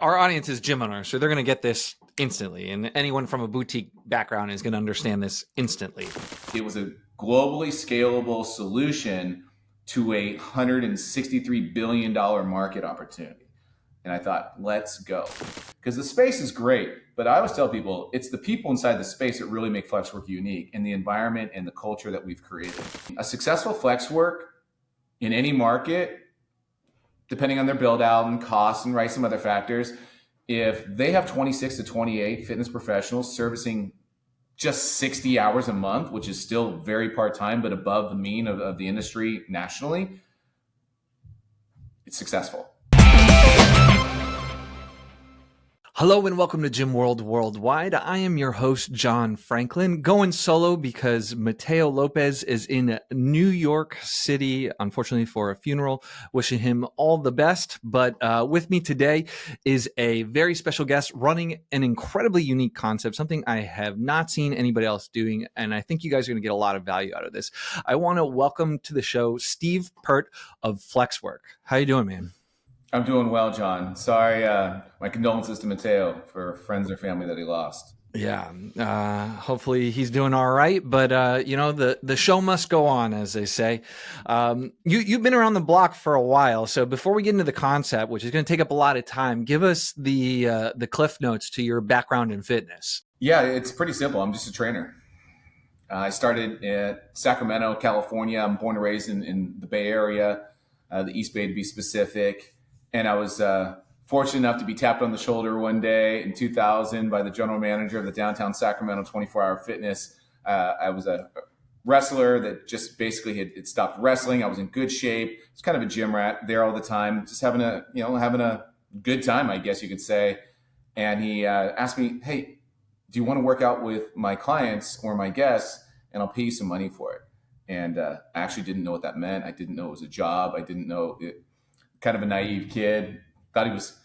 Our audience is gym owners, so they're going to get this instantly. And anyone from a boutique background is going to understand this instantly. It was a globally scalable solution to a $163 billion market opportunity. And I thought, let's go. Because the space is great, but I always tell people it's the people inside the space that really make FlexWerk unique, and the environment and the culture that we've created. A successful FlexWerk in any market, depending on their build out and costs and some other factors, if they have 26 to 28 fitness professionals servicing just 60 hours a month, which is still very part-time, but above the mean of the industry nationally, it's successful. Hello and welcome to Gym World Worldwide. I am your host, John Franklin, going solo because Mateo Lopez is in New York City, unfortunately for a funeral. Wishing him all the best. But with me today is a very special guest running an incredibly unique concept, something I have not seen anybody else doing, and I think you guys are going to get a lot of value out of this. I want to welcome to the show Steve Pert of FlexWerk. How you doing, man? I'm doing well, John. Sorry, my condolences to Mateo for friends or family that he lost. Yeah, hopefully he's doing all right. But the show must go on, as they say. You've been around the block for a while, so before we get into the concept, which is going to take up a lot of time, give us the cliff notes to your background in fitness. Yeah, it's pretty simple. I'm just a trainer. I started at Sacramento, California. I'm born and raised in the Bay Area, the East Bay to be specific. And I was fortunate enough to be tapped on the shoulder one day in 2000 by the general manager of the downtown Sacramento 24-hour fitness. I was a wrestler that just basically had stopped wrestling. I was in good shape. It's kind of a gym rat there all the time, just having a good time, I guess you could say. And he asked me, "Hey, do you want to work out with my clients or my guests? And I'll pay you some money for it." And I actually didn't know what that meant. I didn't know it was a job. I didn't know it. Kind of a naive kid, thought he was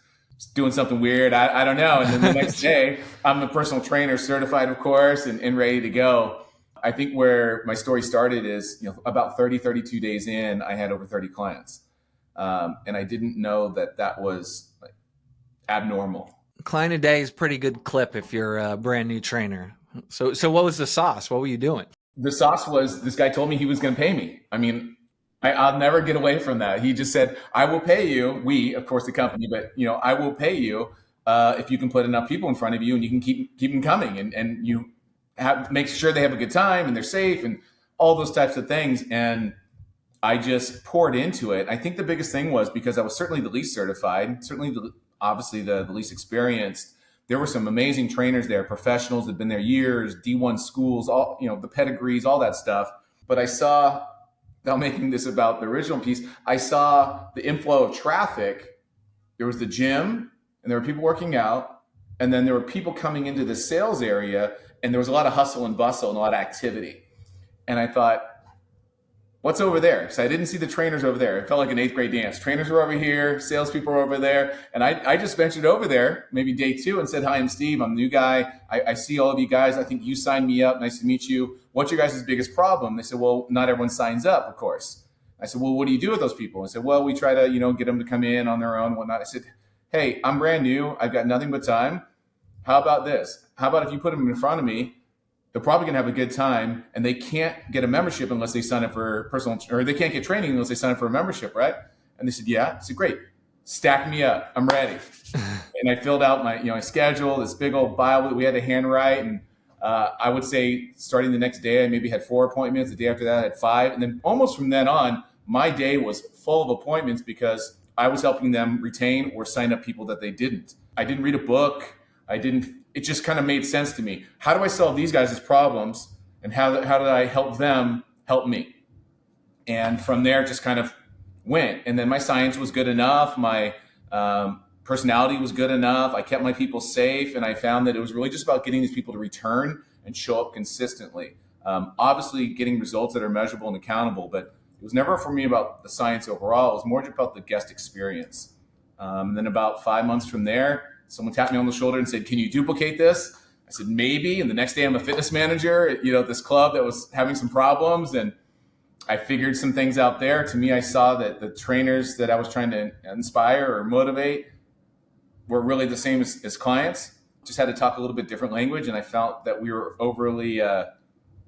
doing something weird. I don't know. And then the next day, I'm a personal trainer, certified, of course, and ready to go. I think where my story started is, about 32 days in, I had over 30 clients. And I didn't know that was abnormal. Client a day is pretty good clip if you're a brand new trainer. So what was the sauce? What were you doing? The sauce was this guy told me he was going to pay me. I mean, I'll never get away from that. He just said, "I will pay you." We, of course, the company, but I will pay you if you can put enough people in front of you and you can keep them coming and you make sure they have a good time and they're safe and all those types of things. And I just poured into it. I think the biggest thing was because I was certainly the least certified, certainly obviously the least experienced. There were some amazing trainers there, professionals that had been there years, D1 schools, all the pedigrees, all that stuff. But I saw, now making this about the original piece, I saw the inflow of traffic. There was the gym and there were people working out. And then there were people coming into the sales area and there was a lot of hustle and bustle and a lot of activity. And I thought, what's over there? So I didn't see the trainers over there. It felt like an 8th grade dance. Trainers were over here, salespeople were over there. And I just ventured over there, maybe day 2, and said, "Hi, I'm Steve. I'm the new guy. I see all of you guys. I think you signed me up. Nice to meet you. What's your guys' biggest problem?" They said, "Well, not everyone signs up, of course." I said, "Well, what do you do with those people?" I said, "Well, we try to, get them to come in on their own and whatnot." I said, "Hey, I'm brand new. I've got nothing but time. How about this? How about if you put them in front of me? They're probably going to have a good time, and they can't get a membership unless they sign up for or they can't get training unless they sign up for a membership, right?" And they said, "Yeah." I said, "Great. Stack me up. I'm ready." And I filled out my schedule, this big old bio that we had to handwrite. And I would say starting the next day, I maybe had 4 appointments. The day after that, I had 5. And then almost from then on, my day was full of appointments because I was helping them retain or sign up people that they didn't. I didn't read a book. It just kind of made sense to me. How do I solve these guys' problems? And how did I help them help me? And from there, it just kind of went. And then my science was good enough. My personality was good enough. I kept my people safe. And I found that it was really just about getting these people to return and show up consistently. Obviously, getting results that are measurable and accountable. But it was never for me about the science overall. It was more just about the guest experience. And then about 5 months from there, someone tapped me on the shoulder and said, "Can you duplicate this?" I said, "Maybe." And the next day I'm a fitness manager at, this club that was having some problems. And I figured some things out there. To me, I saw that the trainers that I was trying to inspire or motivate were really the same as clients, just had to talk a little bit different language. And I felt that we were overly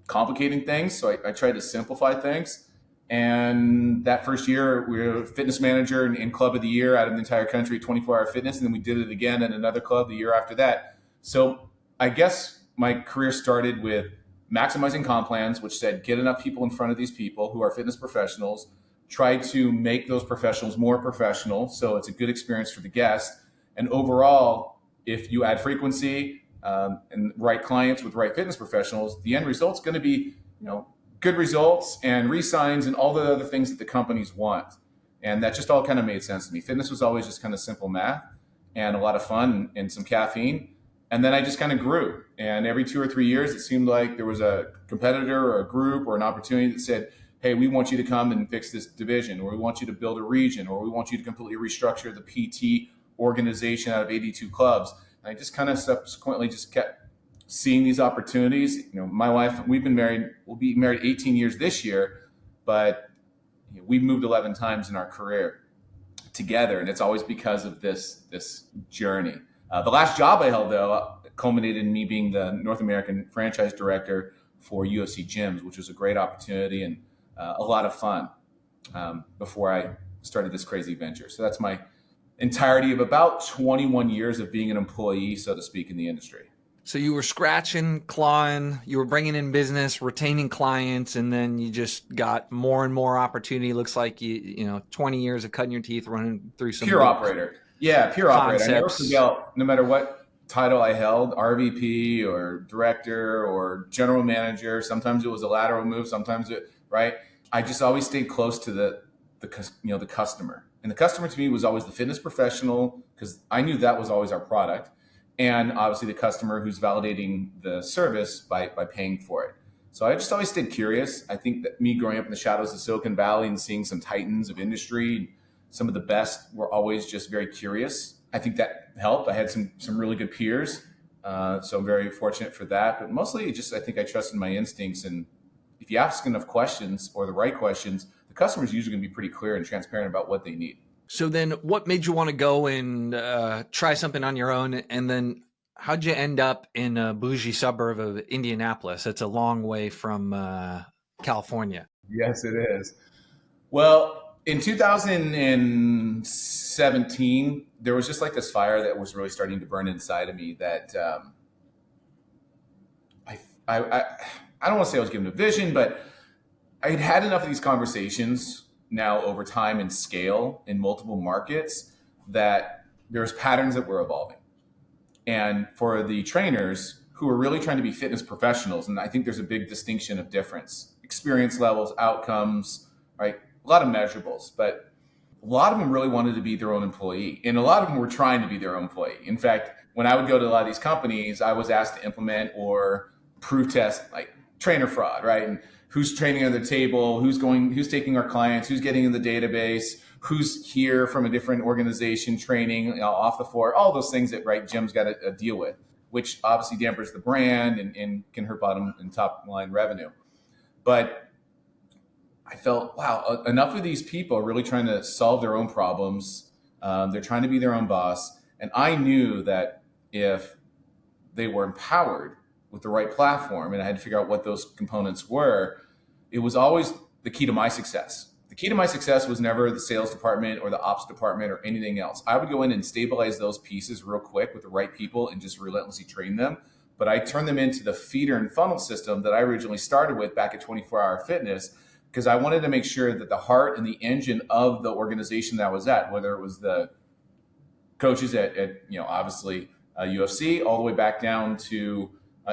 complicating things. So I tried to simplify things. And that first year, we were fitness manager and club of the year out of the entire country, 24-hour fitness. And then we did it again at another club the year after that. So I guess my career started with maximizing comp plans, which said get enough people in front of these people who are fitness professionals, try to make those professionals more professional so it's a good experience for the guest. And overall, if you add frequency and right clients with right fitness professionals, the end result's going to be, good results and re-signs and all the other things that the companies want. And that just all kind of made sense to me. Fitness was always just kind of simple math and a lot of fun and some caffeine. And then I just kind of grew. And every 2 or 3 years, it seemed like there was a competitor or a group or an opportunity that said, hey, we want you to come and fix this division, or we want you to build a region, or we want you to completely restructure the PT organization out of 82 clubs. And I just kind of subsequently just kept seeing these opportunities. My wife, we'll be married 18 years this year, but we've moved 11 times in our career together. And it's always because of this journey. The last job I held, though, culminated in me being the North American franchise director for UFC gyms, which was a great opportunity and a lot of fun before I started this crazy venture. So that's my entirety of about 21 years of being an employee, so to speak, in the industry. So you were scratching, clawing, you were bringing in business, retaining clients, and then you just got more and more opportunity. Looks like you 20 years of cutting your teeth, running through some pure operator. Yeah, pure operator. I never concepts. forget, no matter what title I held, RVP or director or general manager. Sometimes it was a lateral move. Sometimes right. I just always stayed close to the customer, and the customer to me was always the fitness professional, because I knew that was always our product. And obviously the customer who's validating the service by paying for it. So I just always stayed curious. I think that me growing up in the shadows of Silicon Valley and seeing some titans of industry, some of the best were always just very curious. I think that helped. I had some really good peers. So I'm very fortunate for that. But mostly I think I trusted my instincts. And if you ask enough questions or the right questions, the customer's usually going to be pretty clear and transparent about what they need. So then what made you want to go and try something on your own? And then how'd you end up in a bougie suburb of Indianapolis? It's a long way from California. Yes, it is. Well, in 2017, there was just like this fire that was really starting to burn inside of me that I don't want to say I was given a vision, but I had had enough of these conversations now over time and scale in multiple markets that there's patterns that were evolving. And for the trainers who are really trying to be fitness professionals, and I think there's a big distinction of difference, experience levels, outcomes, right? A lot of measurables, but a lot of them really wanted to be their own employee. And a lot of them were trying to be their own employee. In fact, when I would go to a lot of these companies, I was asked to implement or proof test like trainer fraud, right? And who's training at the table, who's taking our clients, who's getting in the database, who's here from a different organization training off the floor, all those things that gyms got to deal with, which obviously dampers the brand and can hurt bottom and top line revenue. But I felt, wow, enough of these people are really trying to solve their own problems. They're trying to be their own boss. And I knew that if they were empowered with the right platform, and I had to figure out what those components were, it was always the key to my success. The key to my success was never the sales department or the ops department or anything else. I would go in and stabilize those pieces real quick with the right people and just relentlessly train them. But I turned them into the feeder and funnel system that I originally started with back at 24-hour fitness, because I wanted to make sure that the heart and the engine of the organization that I was at, whether it was the coaches at obviously UFC, all the way back down to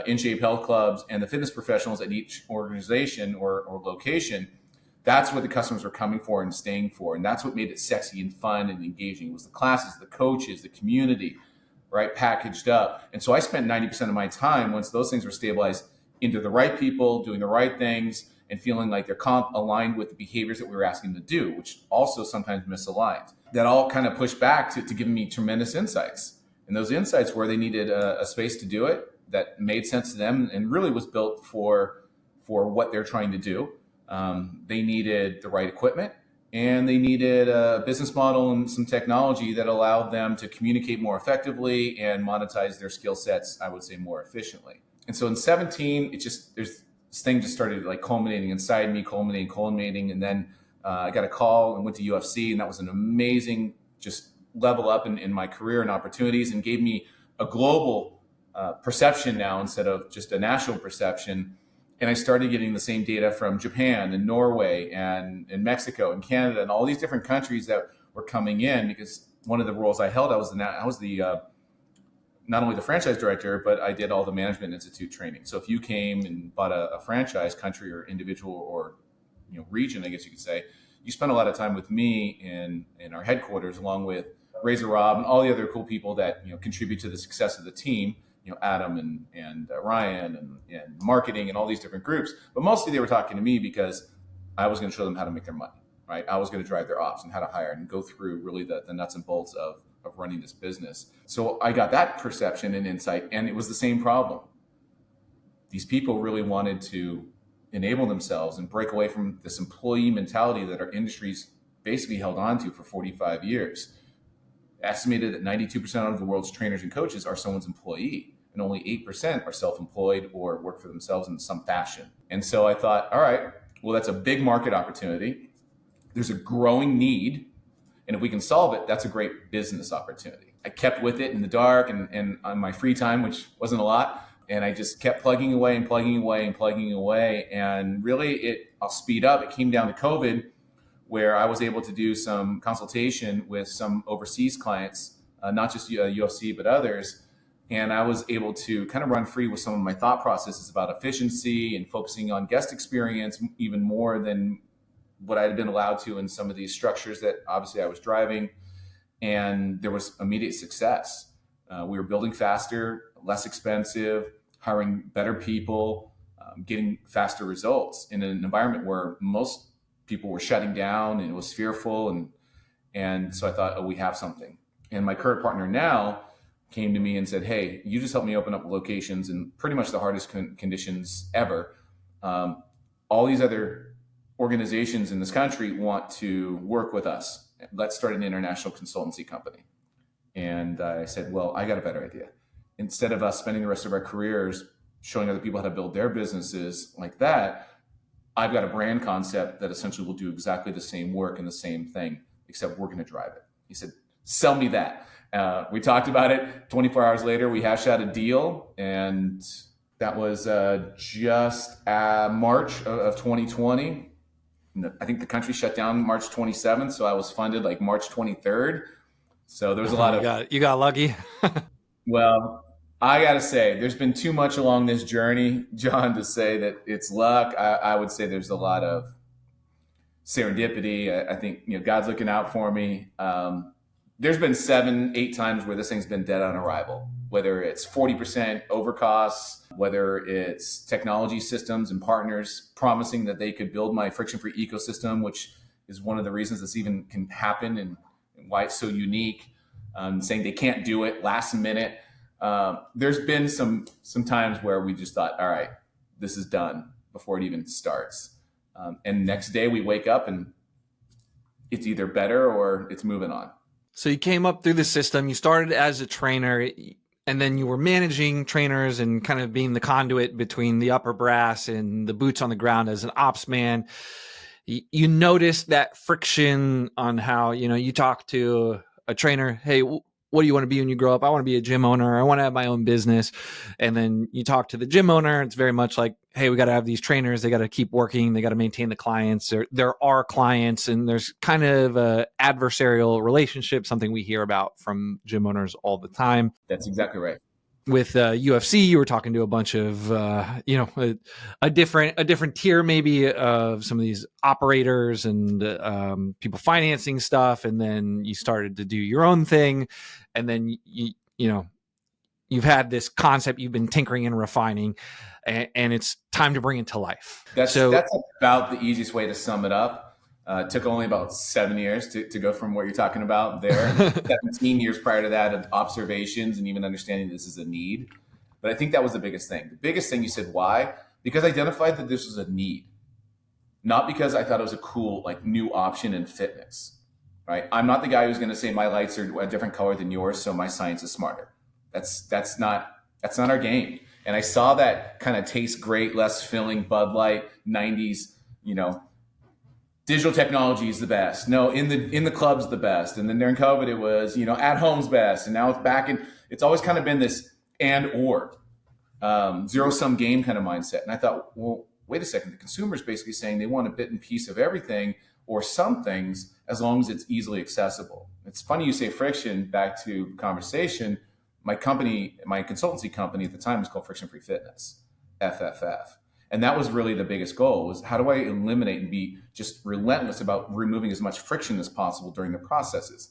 in-shape health clubs and the fitness professionals at each organization or location, that's what the customers were coming for and staying for. And that's what made it sexy and fun and engaging. It was the classes, the coaches, the community, right, packaged up. And so I spent 90% of my time, once those things were stabilized, into the right people, doing the right things, and feeling like they're aligned with the behaviors that we were asking them to do, which also sometimes misaligned. That all kind of pushed back to giving me tremendous insights. And those insights were they needed a space to do it that made sense to them and really was built for what they're trying to do. They needed the right equipment, and they needed a business model and some technology that allowed them to communicate more effectively and monetize their skill sets, I would say, more efficiently. And so in 17, this thing just started like culminating inside me, culminating. And then I got a call and went to UFC, and that was an amazing just level up in my career and opportunities, and gave me a global perception now instead of just a national perception. And I started getting the same data from Japan and Norway and Mexico and Canada and all these different countries that were coming in, because one of the roles I held, I was the not only the franchise director, but I did all the management institute training. So if you came and bought a franchise, country or individual or region, I guess you could say, you spent a lot of time with me in our headquarters, along with Razor Rob and all the other cool people that contribute to the success of the team. Adam and Ryan and marketing and all these different groups. But mostly they were talking to me because I was going to show them how to make their money, right? I was going to drive their ops and how to hire and go through really the nuts and bolts of running this business. So I got that perception and insight, and it was the same problem. These people really wanted to enable themselves and break away from this employee mentality that our industry's basically held on to for 45 years. Estimated that 92% of the world's trainers and coaches are someone's employee, and only 8% are self-employed or work for themselves in some fashion. And so I thought, all right, well, that's a big market opportunity. There's a growing need. And if we can solve it, that's a great business opportunity. I kept with it in the dark and on my free time, which wasn't a lot. And I just kept plugging away. And really, I'll speed up. It came down to COVID, where I was able to do some consultation with some overseas clients, not just UFC, but others. And I was able to kind of run free with some of my thought processes about efficiency and focusing on guest experience even more than what I had been allowed to in some of these structures that obviously I was driving. And there was immediate success. We were building faster, less expensive, hiring better people, getting faster results in an environment where most people were shutting down and it was fearful. And so I thought, oh, we have something. And my current partner now came to me and said, hey, you just helped me open up locations in pretty much the hardest conditions ever. All these other organizations in this country want to work with us. Let's start an international consultancy company. And I said, well, I got a better idea. Instead of us spending the rest of our careers showing other people how to build their businesses like that, I've got a brand concept that essentially will do exactly the same work and the same thing, except we're going to drive it. He said, sell me that. We talked about it. 24 hours later, we hashed out a deal. And that was just March of 2020. I think the country shut down March 27th. So I was funded like March 23rd. So there was a lot of... You got lucky. Well, I got to say, there's been too much along this journey, John, to say that it's luck. I would say there's a lot of serendipity. I think God's looking out for me. There's been 7-8 times where this thing's been dead on arrival, whether it's 40% over costs, whether it's technology systems and partners promising that they could build my friction-free ecosystem, which is one of the reasons this even can happen and why it's so unique, saying they can't do it last minute. There's been some times where we just thought, all right, this is done before it even starts. And next day we wake up and it's either better or it's moving on. So you came up through the system, you started as a trainer, and then you were managing trainers and kind of being the conduit between the upper brass and the boots on the ground as an ops man. You noticed that friction on how, you talk to a trainer, hey, what do you want to be when you grow up? I want to be a gym owner. I want to have my own business. And then you talk to the gym owner. It's very much like, hey, we got to have these trainers. They got to keep working. They got to maintain the clients. There are clients, and there's kind of a adversarial relationship, something we hear about from gym owners all the time. That's exactly right. With UFC, you were talking to a bunch of, a different tier maybe of some of these operators and people financing stuff. And then you started to do your own thing. And then, you've had this concept you've been tinkering and refining, and it's time to bring it to life. That's about the easiest way to sum it up. It took only about 7 years to go from what you're talking about there. 17 years prior to that of observations and even understanding this is a need. But I think that was the biggest thing. The biggest thing, you said, why? Because I identified that this was a need. not because I thought it was a cool, like, new option in fitness, right? I'm not the guy who's going to say my lights are a different color than yours, so my science is smarter. That's not our game. And I saw that kind of taste great, less filling Bud Light 90s, digital technology is the best. No, in the club's the best. And then during COVID, it was, at home's best. And now it's back in. It's always kind of been this and or zero sum game kind of mindset. And I thought, well, wait a second. The consumer is basically saying they want a bit and piece of everything or some things as long as it's easily accessible. It's funny you say friction. Back to conversation. My company, my consultancy company at the time was called FlexWerk Fitness, FFF. And that was really the biggest goal, was how do I eliminate and be just relentless about removing as much friction as possible during the processes.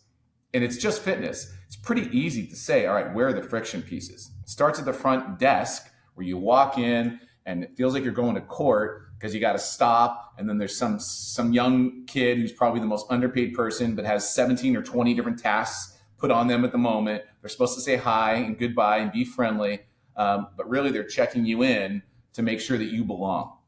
And it's just fitness. It's pretty easy to say, all right, where are the friction pieces? It starts at the front desk where you walk in and it feels like you're going to court because you got to stop. And then there's some young kid who's probably the most underpaid person, but has 17 or 20 different tasks put on them at the moment. They're supposed to say hi and goodbye and be friendly. But really they're checking you in to make sure that you belong.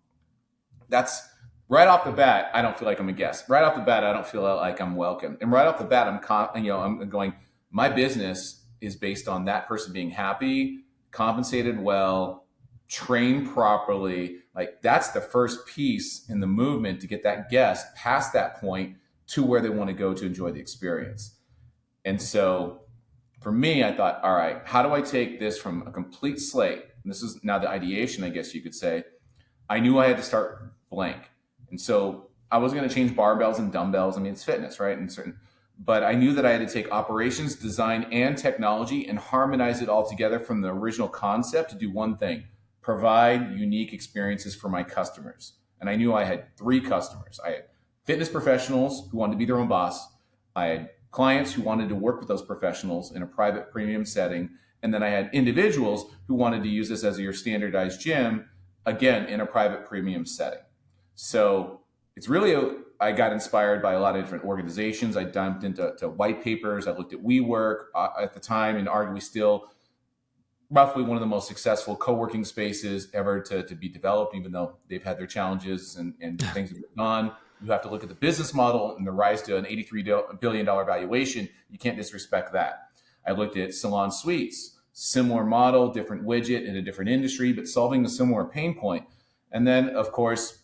That's right off the bat. I don't feel like I'm a guest. Right off the bat, I don't feel like I'm welcome. And right off the bat, I'm going, my business is based on that person being happy, compensated well, trained properly. Like, that's the first piece in the movement to get that guest past that point to where they want to go to enjoy the experience. And so for me, I thought, all right, how do I take this from a complete slate? And this is now the ideation, I guess you could say. I knew I had to start blank. And so I wasn't going to change barbells and dumbbells. I mean, it's fitness, right? But I knew that I had to take operations, design, and technology and harmonize it all together from the original concept to do one thing: provide unique experiences for my customers. And I knew I had three customers. I had fitness professionals who wanted to be their own boss. I had clients who wanted to work with those professionals in a private premium setting. And then I had individuals who wanted to use this as your standardized gym, again, in a private premium setting. So it's really, I got inspired by a lot of different organizations. I dumped into white papers. I looked at WeWork at the time, and arguably still roughly one of the most successful co-working spaces ever to be developed, even though they've had their challenges and things have gone on. You have to look at the business model and the rise to an $83 billion valuation. You can't disrespect that. I looked at Salon Suites, similar model, different widget in a different industry, but solving a similar pain point. And then, of course,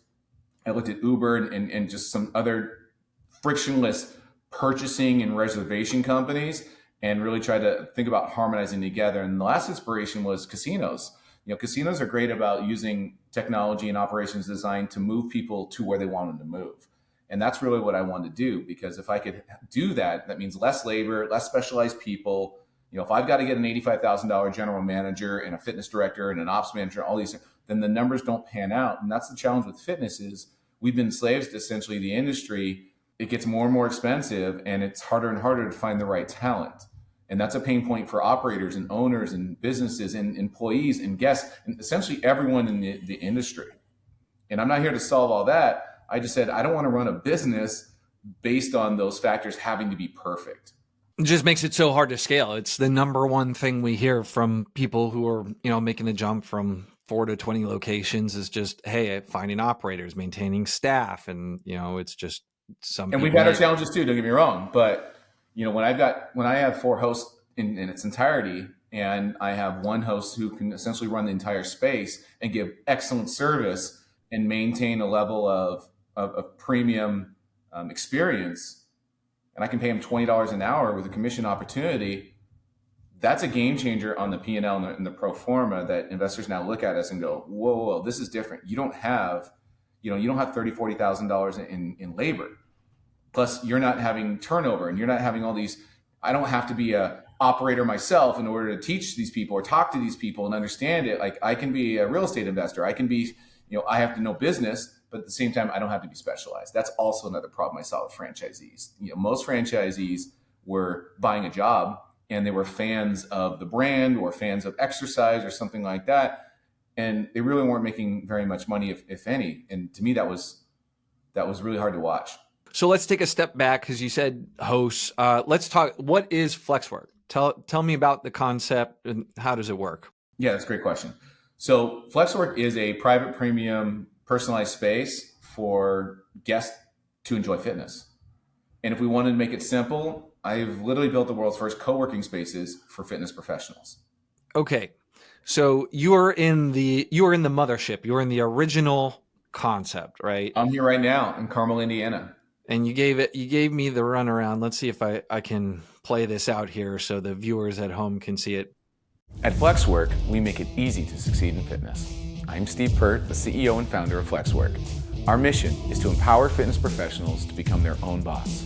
I looked at Uber and just some other frictionless purchasing and reservation companies, and really tried to think about harmonizing together. And the last inspiration was casinos. Casinos are great about using technology and operations design to move people to where they want them to move. And that's really what I wanted to do, because if I could do that, that means less labor, less specialized people. If I've got to get an $85,000 general manager and a fitness director and an ops manager, all these, then the numbers don't pan out. And that's the challenge with fitness, is we've been slaves to essentially the industry. It gets more and more expensive, and it's harder and harder to find the right talent. And that's a pain point for operators and owners and businesses and employees and guests and essentially everyone in the industry. And I'm not here to solve all that. I just said, I don't want to run a business based on those factors having to be perfect. It just makes it so hard to scale. It's the number one thing we hear from people who are, making the jump from 4 to 20 locations is just, hey, finding operators, maintaining staff. And, it's just some. And we've had our challenges too, don't get me wrong. But, when I have 4 hosts in its entirety, and I have one host who can essentially run the entire space and give excellent service and maintain a level of premium experience, and I can pay him $20 an hour with a commission opportunity, that's a game changer on the P&L and the pro forma, that investors now look at us and go, whoa, this is different. You don't have $30,000, $40,000 in labor. Plus, you're not having turnover, and you're not having all these. I don't have to be a operator myself in order to teach these people or talk to these people and understand it. Like, I can be a real estate investor. I can be, I have to know business, but at the same time, I don't have to be specialized. That's also another problem I saw with franchisees. Most franchisees were buying a job, and they were fans of the brand or fans of exercise or something like that, and they really weren't making very much money, if any. And to me, that was really hard to watch. So let's take a step back, because you said hosts. Let's talk. What is FlexWerk? Tell me about the concept and how does it work? Yeah, that's a great question. So FlexWerk is a private premium personalized space for guests to enjoy fitness. And if we wanted to make it simple, I've literally built the world's first co-working spaces for fitness professionals. Okay. So you're in the mothership. You're in the original concept, right? I'm here right now in Carmel, Indiana. And you gave me the runaround. Let's see if I can play this out here so the viewers at home can see it. At FlexWerk, we make it easy to succeed in fitness. I'm Steve Pert, the CEO and founder of FlexWerk. Our mission is to empower fitness professionals to become their own boss.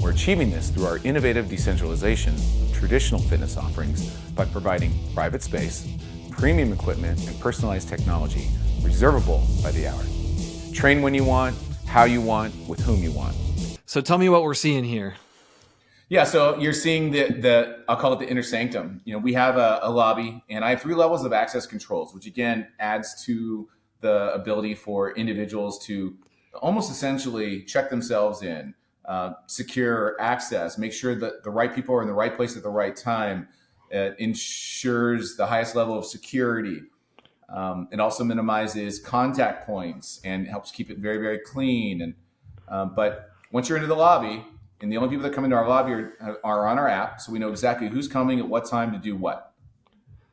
We're achieving this through our innovative decentralization of traditional fitness offerings by providing private space, premium equipment, and personalized technology, reservable by the hour. Train when you want, how you want, with whom you want. So tell me what we're seeing here. Yeah, so you're seeing the I'll call it the inner sanctum. We have a lobby, and I have 3 levels of access controls, which again adds to the ability for individuals to almost essentially check themselves in, secure access, make sure that the right people are in the right place at the right time. It ensures the highest level of security. It also minimizes contact points and helps keep it very, very clean. But once you're into the lobby, and the only people that come into our lobby are on our app, so we know exactly who's coming at what time to do what.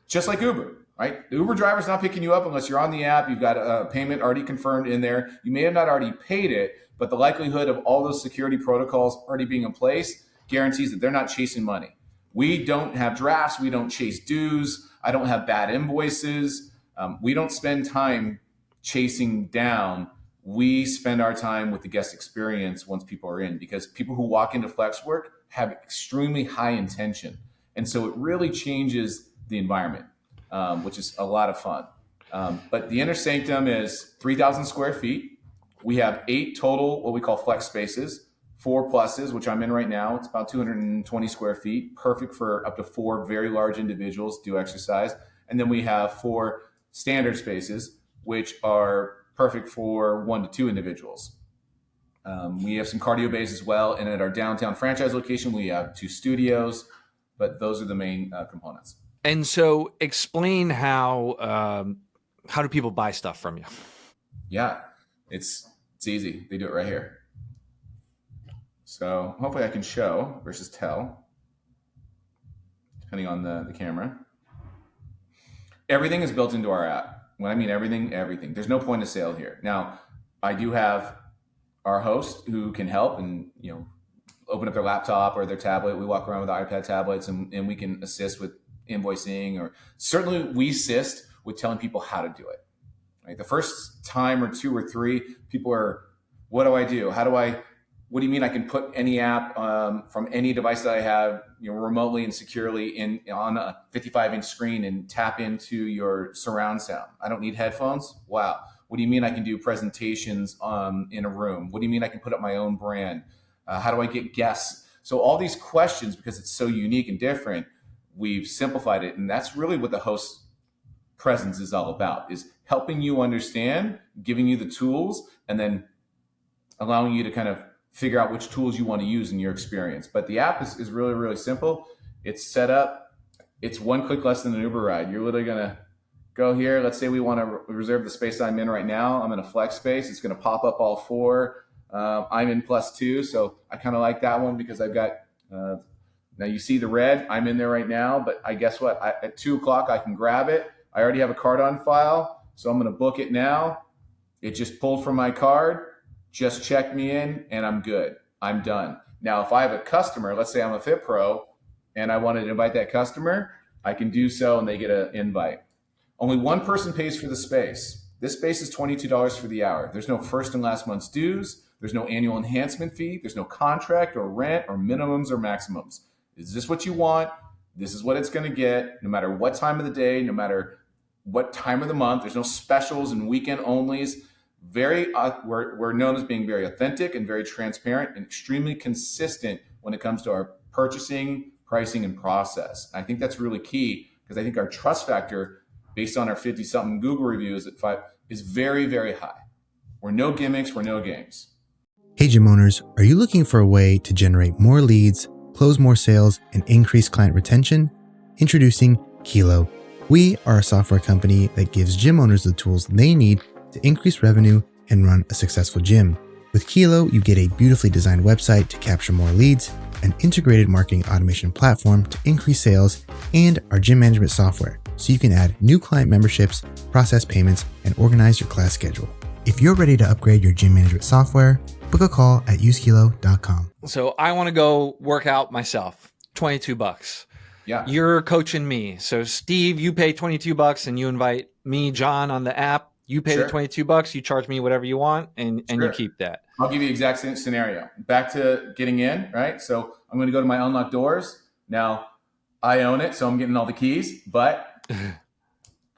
Just like Uber, right? The Uber driver's not picking you up unless you're on the app. You've got a payment already confirmed in there. You may have not already paid it, but the likelihood of all those security protocols already being in place guarantees that they're not chasing money. We don't have drafts. We don't chase dues. I don't have bad invoices. We don't spend time chasing down. We spend our time with the guest experience once people are in, because people who walk into FlexWerk have extremely high intention. And so it really changes the environment, which is a lot of fun. But the inner sanctum is 3,000 square feet. We have 8 total, what we call flex spaces, 4 pluses, which I'm in right now. It's about 220 square feet, perfect for up to 4 very large individuals do exercise. And then we have 4 standard spaces, which are perfect for 1 to 2 individuals. We have some cardio bays as well. And at our downtown franchise location, we have 2 studios, but those are the main components. And so explain how do people buy stuff from you? Yeah, it's easy. They do it right here. So hopefully I can show versus tell, depending on the camera. Everything is built into our app. When I mean everything. There's no point of sale here. Now, I do have our host who can help and open up their laptop or their tablet. We walk around with iPad tablets and we can assist with invoicing, or certainly we assist with telling people how to do it. Right? The first time or 2 or 3, people are, what do I do? What do you mean I can put any app from any device that I have, remotely and securely on a 55-inch screen and tap into your surround sound? I don't need headphones? Wow. What do you mean I can do presentations in a room? What do you mean I can put up my own brand? How do I get guests? So all these questions, because it's so unique and different, we've simplified it. And that's really what the host presence is all about, is helping you understand, giving you the tools, and then allowing you to kind of figure out which tools you want to use in your experience. But the app is really, really simple. It's set up. It's 1 click less than an Uber ride. You're literally going to go here. Let's say we want to reserve the space I'm in right now. I'm in a flex space. It's going to pop up all 4. I'm in +2. So I kind of like that one because I've got, now you see the red. I'm in there right now, but I guess what? At 2 o'clock, I can grab it. I already have a card on file. So I'm going to book it now. It just pulled from my card. Just check me in and I'm good. I'm done. Now, if I have a customer, let's say I'm a Fit Pro and I wanted to invite that customer, I can do so and they get an invite. Only 1 person pays for the space. This space is $22 for the hour. There's no first and last month's dues. There's no annual enhancement fee. There's no contract or rent or minimums or maximums. Is this what you want? This is what it's going to get, no matter what time of the day, no matter what time of the month. There's no specials and weekend onlys. We're known as being very authentic and very transparent and extremely consistent when it comes to our purchasing, pricing, and process. I think that's really key, because I think our trust factor, based on our 50-something Google reviews at 5, is very, very high. We're no gimmicks, we're no games. Hey gym owners, are you looking for a way to generate more leads, close more sales, and increase client retention? Introducing Kilo. We are a software company that gives gym owners the tools they need to increase revenue and run a successful gym. With Kilo, you get a beautifully designed website to capture more leads, an integrated marketing automation platform to increase sales, and our gym management software so you can add new client memberships, process payments, and organize your class schedule. If you're ready to upgrade your gym management software, book a call at usekilo.com. So I want to go work out myself. $22. Yeah. You're coaching me. So Steve, you pay $22 and you invite me, John, on the app. You pay the $22. You charge me whatever you want, and you keep that. I'll give you the exact same scenario. Back to getting in, right? So I'm going to go to my unlocked doors. Now I own it, so I'm getting all the keys. But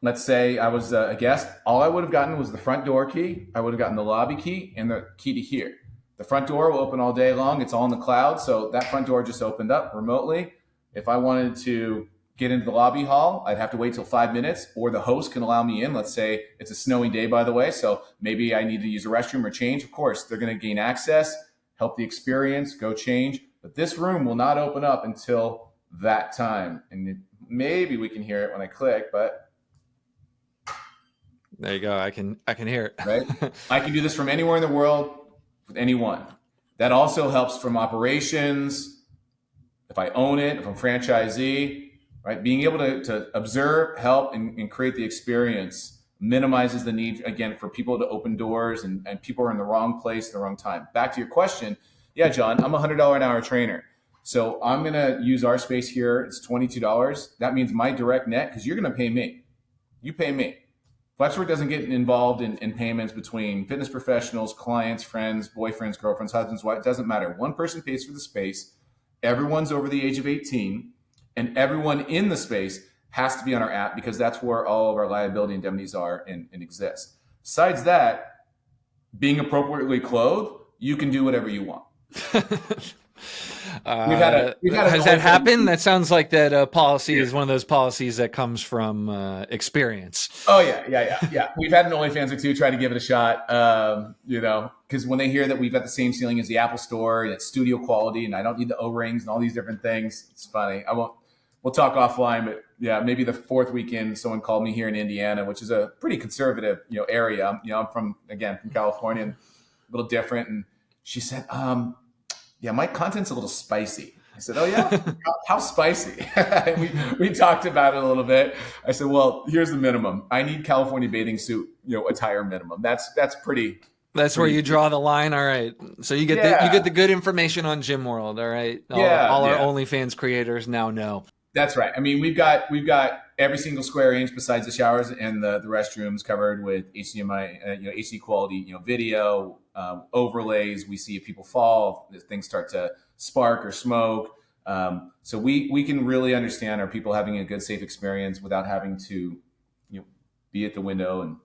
let's say I was a guest. All I would have gotten was the front door key. I would have gotten the lobby key and the key to here. The front door will open all day long. It's all in the cloud. So that front door just opened up remotely. If I wanted to get into the lobby hall, I'd have to wait till 5 minutes, or the host can allow me in. Let's say it's a snowy day, by the way. So maybe I need to use a restroom or change. Of course, they're going to gain access, help the experience, go change. But this room will not open up until that time. And maybe we can hear it when I click, but there you go. I can hear it. Right? I can do this from anywhere in the world with anyone. That also helps from operations. If I own it, if I'm franchisee, right? Being able to observe, help, and create the experience minimizes the need, again, for people to open doors and people are in the wrong place at the wrong time. Back to your question. Yeah, John, I'm a $100 an hour trainer. So I'm going to use our space here. It's $22. That means my direct net, because you're going to pay me. You pay me. FlexWerk doesn't get involved in payments between fitness professionals, clients, friends, boyfriends, girlfriends, husbands, wives. It doesn't matter. One person pays for the space. Everyone's over the age of 18, and everyone in the space has to be on our app because that's where all of our liability indemnities are and exist. Besides that, being appropriately clothed, you can do whatever you want. Has that happened? That sounds like that policy is one of those policies that comes from experience. Oh yeah. We've had an OnlyFans or two try to give it a shot, because when they hear that we've got the same ceiling as the Apple Store and it's studio quality and I don't need the O-rings and all these different things, it's funny. We'll talk offline, but yeah, maybe the fourth weekend someone called me here in Indiana, which is a pretty conservative, area. I'm from California, and a little different, and she said, yeah, my content's a little spicy. I said, oh yeah? How spicy? we talked about it a little bit. I said, well, here's the minimum. I need California bathing suit, attire minimum. That's pretty. That's where you draw the line. All right. So you get the good information on Gym World. All right. All our OnlyFans creators now know. That's right. I mean, we've got every single square inch besides the showers and the restrooms covered with HDMI, HD quality, video, overlays. We see if people fall, if things start to spark or smoke. So we can really understand, are people having a good, safe experience without having to, be at the window. And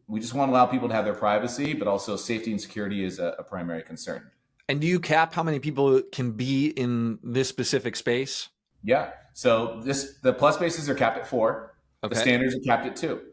we just want to allow people to have their privacy, but also safety and security is a primary concern. And do you cap how many people can be in this specific space? Yeah. So the plus spaces are capped at 4. Okay. The standards are capped at 2. Okay.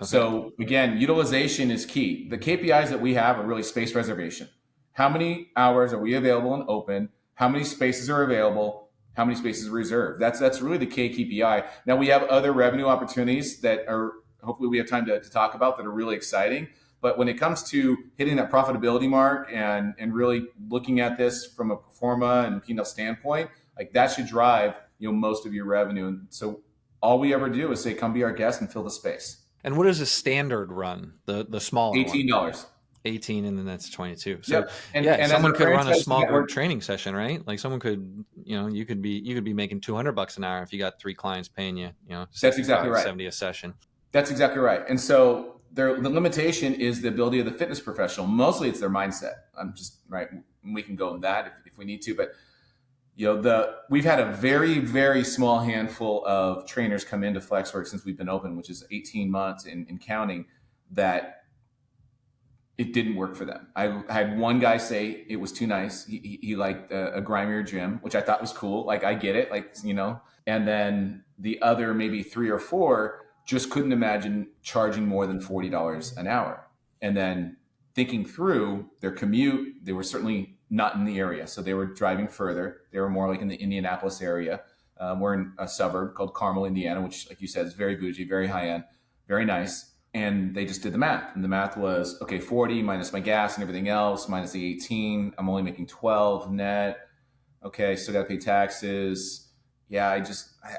So again, utilization is key. The KPIs that we have are really space reservation. How many hours are we available and open? How many spaces are available? How many spaces are reserved? That's really the KPI. Now we have other revenue opportunities that are, hopefully we have time to talk about, that are really exciting. But when it comes to hitting that profitability mark and really looking at this from a pro forma and P&L standpoint, like that should drive most of your revenue. And so all we ever do is say, come be our guest and fill the space. And what does a standard run? The smaller $18. One? 18, and then that's 22. So yep. and someone could run a small group training session, right? Like someone could, you could be making $200 an hour if you got 3 clients paying you, that's exactly right. 70 a session. That's exactly right. And so the limitation is the ability of the fitness professional. Mostly it's their mindset. I'm just right. We can go in that if we need to, but we've had a very, very small handful of trainers come into FlexWerk since we've been open, which is 18 months and counting, that it didn't work for them. I had one guy say it was too nice. He liked a grimier gym, which I thought was cool. Like, I get it, and then the other maybe 3 or 4 just couldn't imagine charging more than $40 an hour. And then thinking through their commute, they were certainly not in the area. So they were driving further. They were more like in the Indianapolis area. We're in a suburb called Carmel, Indiana, which, like you said, is very bougie, very high end, very nice. And they just did the math. And the math was, okay, 40 minus my gas and everything else, minus the 18. I'm only making 12 net. Okay, still got to pay taxes. Yeah,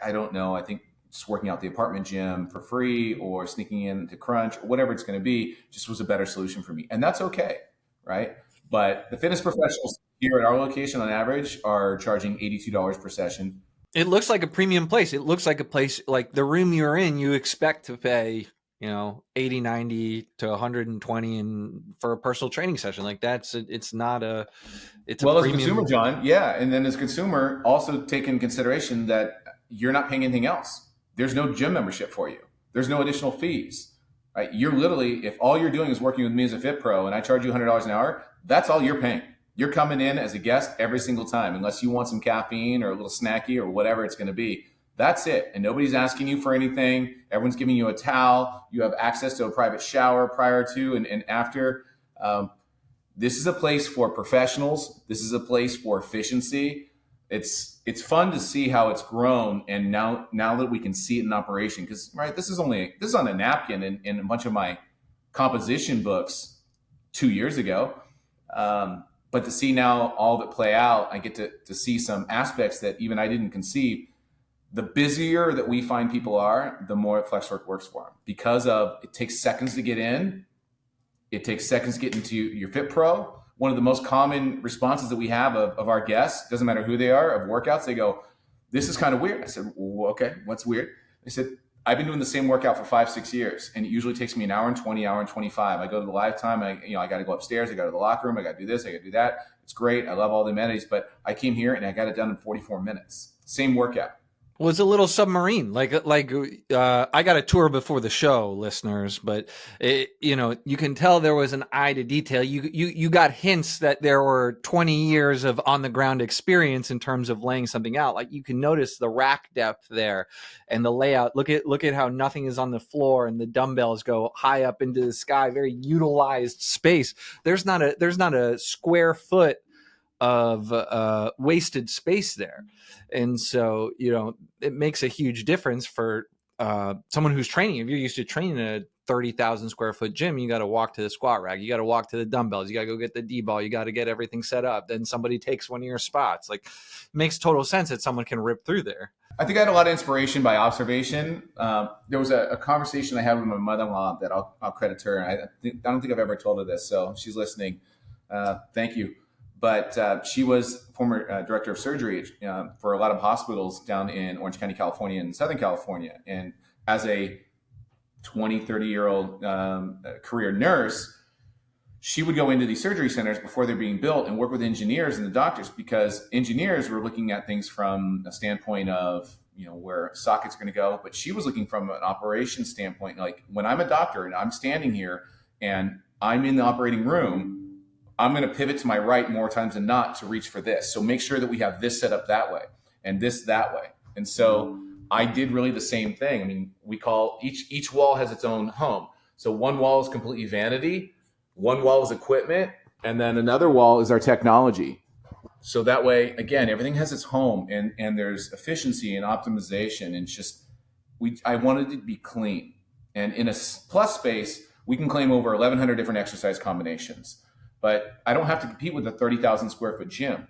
I don't know. I think just working out the apartment gym for free or sneaking in to Crunch or whatever it's going to be just was a better solution for me. And that's okay, right? But the fitness professionals here at our location on average are charging $82 per session. It looks like a premium place. It looks like a place like the room you're in, you expect to pay, 80, 90 to 120 and for a personal training session. Like it's a Well, as a premium consumer, John, yeah. And then as a consumer, also take in consideration that you're not paying anything else. There's no gym membership for you. There's no additional fees, right? You're literally, if all you're doing is working with me as a Fit Pro and I charge you $100 an hour, that's all you're paying. You're coming in as a guest every single time, unless you want some caffeine or a little snacky or whatever it's going to be. That's it. And nobody's asking you for anything. Everyone's giving you a towel. You have access to a private shower prior to and after. This is a place for professionals. This is a place for efficiency. It's fun to see how it's grown, and now that we can see it in operation, because right, this is on a napkin in a bunch of my composition books 2 years ago. But to see now all of it play out, I get to see some aspects that even I didn't conceive. The busier that we find people are, the more FlexWerk works for them, because it takes seconds to get in. It takes seconds to get into your Fit Pro. One of the most common responses that we have of our guests, doesn't matter who they are, of workouts, they go, "This is kind of weird." I said, well, "Okay, what's weird?" They said, "I've been doing the same workout for 5-6 years, and it usually takes me an hour and 20, hour and 25. I go to the live time. I got to go upstairs. I got to the locker room. I got to do this. I got to do that. It's great. I love all the amenities, but I came here and I got it done in 44 minutes. Same workout." Well, it's a little submarine. I got a tour before the show, listeners, but you can tell there was an eye to detail. You got hints that there were 20 years of on the ground experience in terms of laying something out. Like you can notice the rack depth there and the layout. Look at how nothing is on the floor and the dumbbells go high up into the sky. Very utilized space. There's not a square foot of wasted space there. And so, it makes a huge difference for someone who's training. If you're used to training in a 30,000 square foot gym, you got to walk to the squat rack. You got to walk to the dumbbells. You got to go get the D-ball. You got to get everything set up. Then somebody takes one of your spots. Like, it makes total sense that someone can rip through there. I think I had a lot of inspiration by observation. There was a conversation I had with my mother-in-law that I'll credit her. I don't think I've ever told her this, so she's listening. Thank you. But she was former director of surgery for a lot of hospitals down in Orange County, California, and Southern California. And as a 20, 30-year-old career nurse, she would go into these surgery centers before they're being built and work with engineers and the doctors, because engineers were looking at things from a standpoint of, where sockets are going to go. But she was looking from an operations standpoint. Like, when I'm a doctor and I'm standing here and I'm in the operating room, I'm going to pivot to my right more times than not to reach for this. So make sure that we have this set up that way and this that way. And so I did really the same thing. I mean, we call each wall has its own home. So one wall is completely vanity, one wall is equipment, and then another wall is our technology. So that way, again, everything has its home, and there's efficiency and optimization. And I wanted it to be clean. And in a plus space, we can claim over 1,100 different exercise combinations. But I don't have to compete with a 30,000 square foot gym.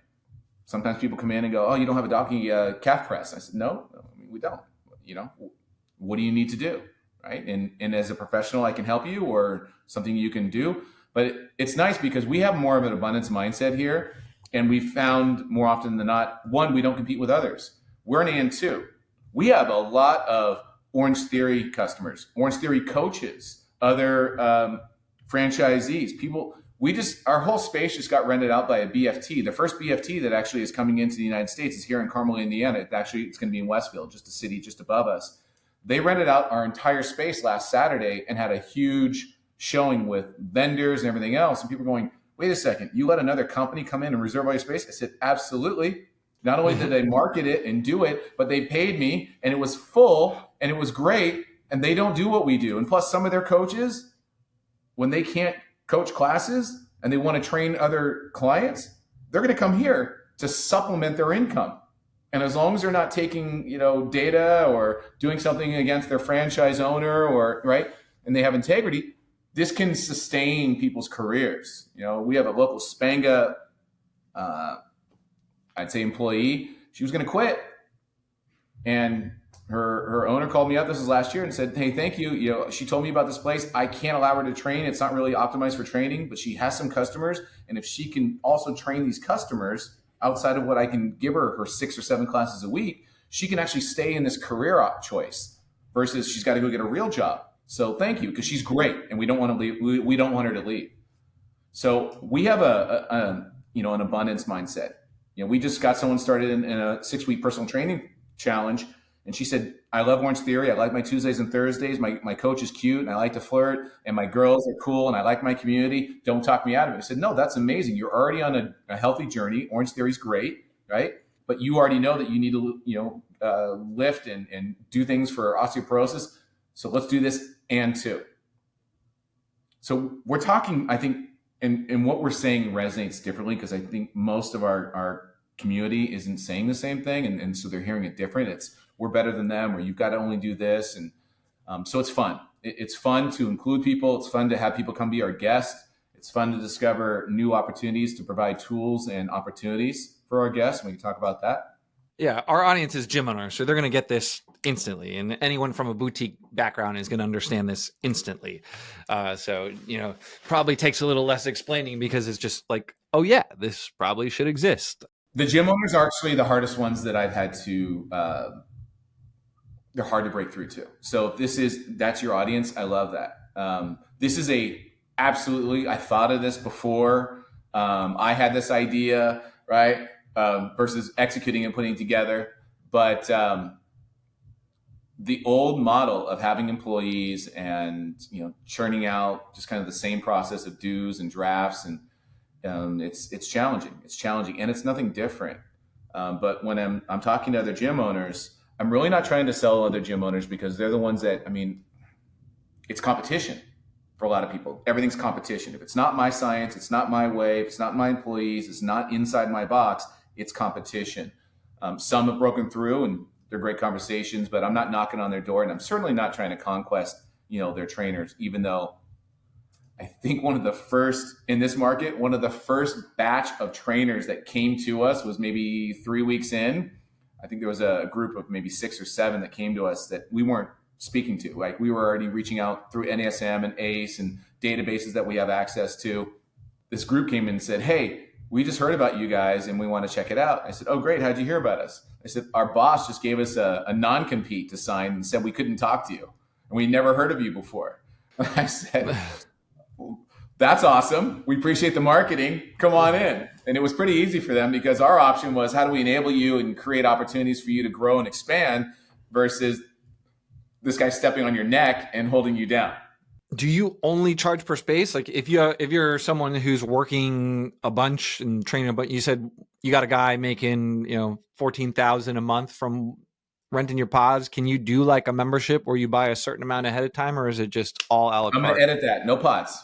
Sometimes people come in and go, "Oh, you don't have a donkey calf press." I said, no, we don't. What do you need to do? Right. And as a professional, I can help you, or something you can do. But it's nice because we have more of an abundance mindset here. And we found more often than not, one, we don't compete with others. We're an and two. We have a lot of Orange Theory customers, Orange Theory coaches, other franchisees, people. Our whole space just got rented out by a BFT. The first BFT that actually is coming into the United States is here in Carmel, Indiana. It's going to be in Westfield, just a city just above us. They rented out our entire space last Saturday and had a huge showing with vendors and everything else. And people were going, "Wait a second, you let another company come in and reserve all your space?" I said, "Absolutely. Not only did they market it and do it, but they paid me, and it was full and it was great. And they don't do what we do. And plus, some of their coaches, when they can't coach classes and they want to train other clients, they're going to come here to supplement their income. And as long as they're not taking, data or doing something against their franchise owner, or right, and they have integrity, this can sustain people's careers. We have a local Spanga, I'd say employee. She was going to quit, and her owner called me up. This was last year, and said, "Hey, thank you. She told me about this place. I can't allow her to train. It's not really optimized for training, but she has some customers, and if she can also train these customers outside of what I can give her 6 or 7 classes a week, she can actually stay in this career choice versus she's got to go get a real job. So thank you, because she's great, and we don't want to leave. We don't want her to leave." So we have an abundance mindset. We just got someone started in a 6-week personal training challenge, and she said, "I love Orange Theory. I like my Tuesdays and Thursdays. My coach is cute, and I like to flirt, and my girls are cool, and I like my community. Don't talk me out of it." I said, "No, that's amazing. You're already on a healthy journey. Orange Theory is great, right? But you already know that you need to lift and do things for osteoporosis. So let's do this and two." So we're talking, I think, and what we're saying resonates differently, because I think most of our community isn't saying the same thing, and so they're hearing it different. It's, we're better than them, or you've got to only do this. And so it's fun. It's fun to include people. It's fun to have people come be our guest. It's fun to discover new opportunities to provide tools and opportunities for our guests. We can talk about that. Yeah, our audience is gym owners, so they're going to get this instantly, and anyone from a boutique background is going to understand this instantly. So, probably takes a little less explaining, because it's just like, oh yeah, this probably should exist. The gym owners are actually the hardest ones that I've had to, they're hard to break through to. So that's your audience. I love that. This is absolutely, I thought of this before. I had this idea, right? Versus executing and putting it together. But the old model of having employees and churning out just kind of the same process of dues and drafts, and it's challenging. It's challenging, and it's nothing different. But when I'm talking to other gym owners, I'm really not trying to sell other gym owners, because they're the ones that, it's competition for a lot of people. Everything's competition. If it's not my science, it's not my way, if it's not my employees, it's not inside my box, it's competition. Some have broken through, and they're great conversations, but I'm not knocking on their door, and I'm certainly not trying to conquest, their trainers, even though I think one of the first batch of trainers that came to us was maybe 3 weeks in. I think there was a group of maybe 6 or 7 that came to us that we weren't speaking to. Like, we were already reaching out through NASM and ACE and databases that we have access to. This group came in and said, "Hey, we just heard about you guys and we want to check it out." I said, "Oh, great. How'd you hear about us?" I said, "Our boss just gave us a non-compete to sign and said we couldn't talk to you, and we never heard of you before." I said, "That's awesome. We appreciate the marketing. Come on in." And it was pretty easy for them, because our option was, how do we enable you and create opportunities for you to grow and expand, versus this guy stepping on your neck and holding you down. Do you only charge per space? Like, if you're someone who's working a bunch and training a bunch, you said you got a guy making $14,000 a month from renting your pods. Can you do like a membership where you buy a certain amount ahead of time, or is it just all a la carte? I'm going to edit that. No pods.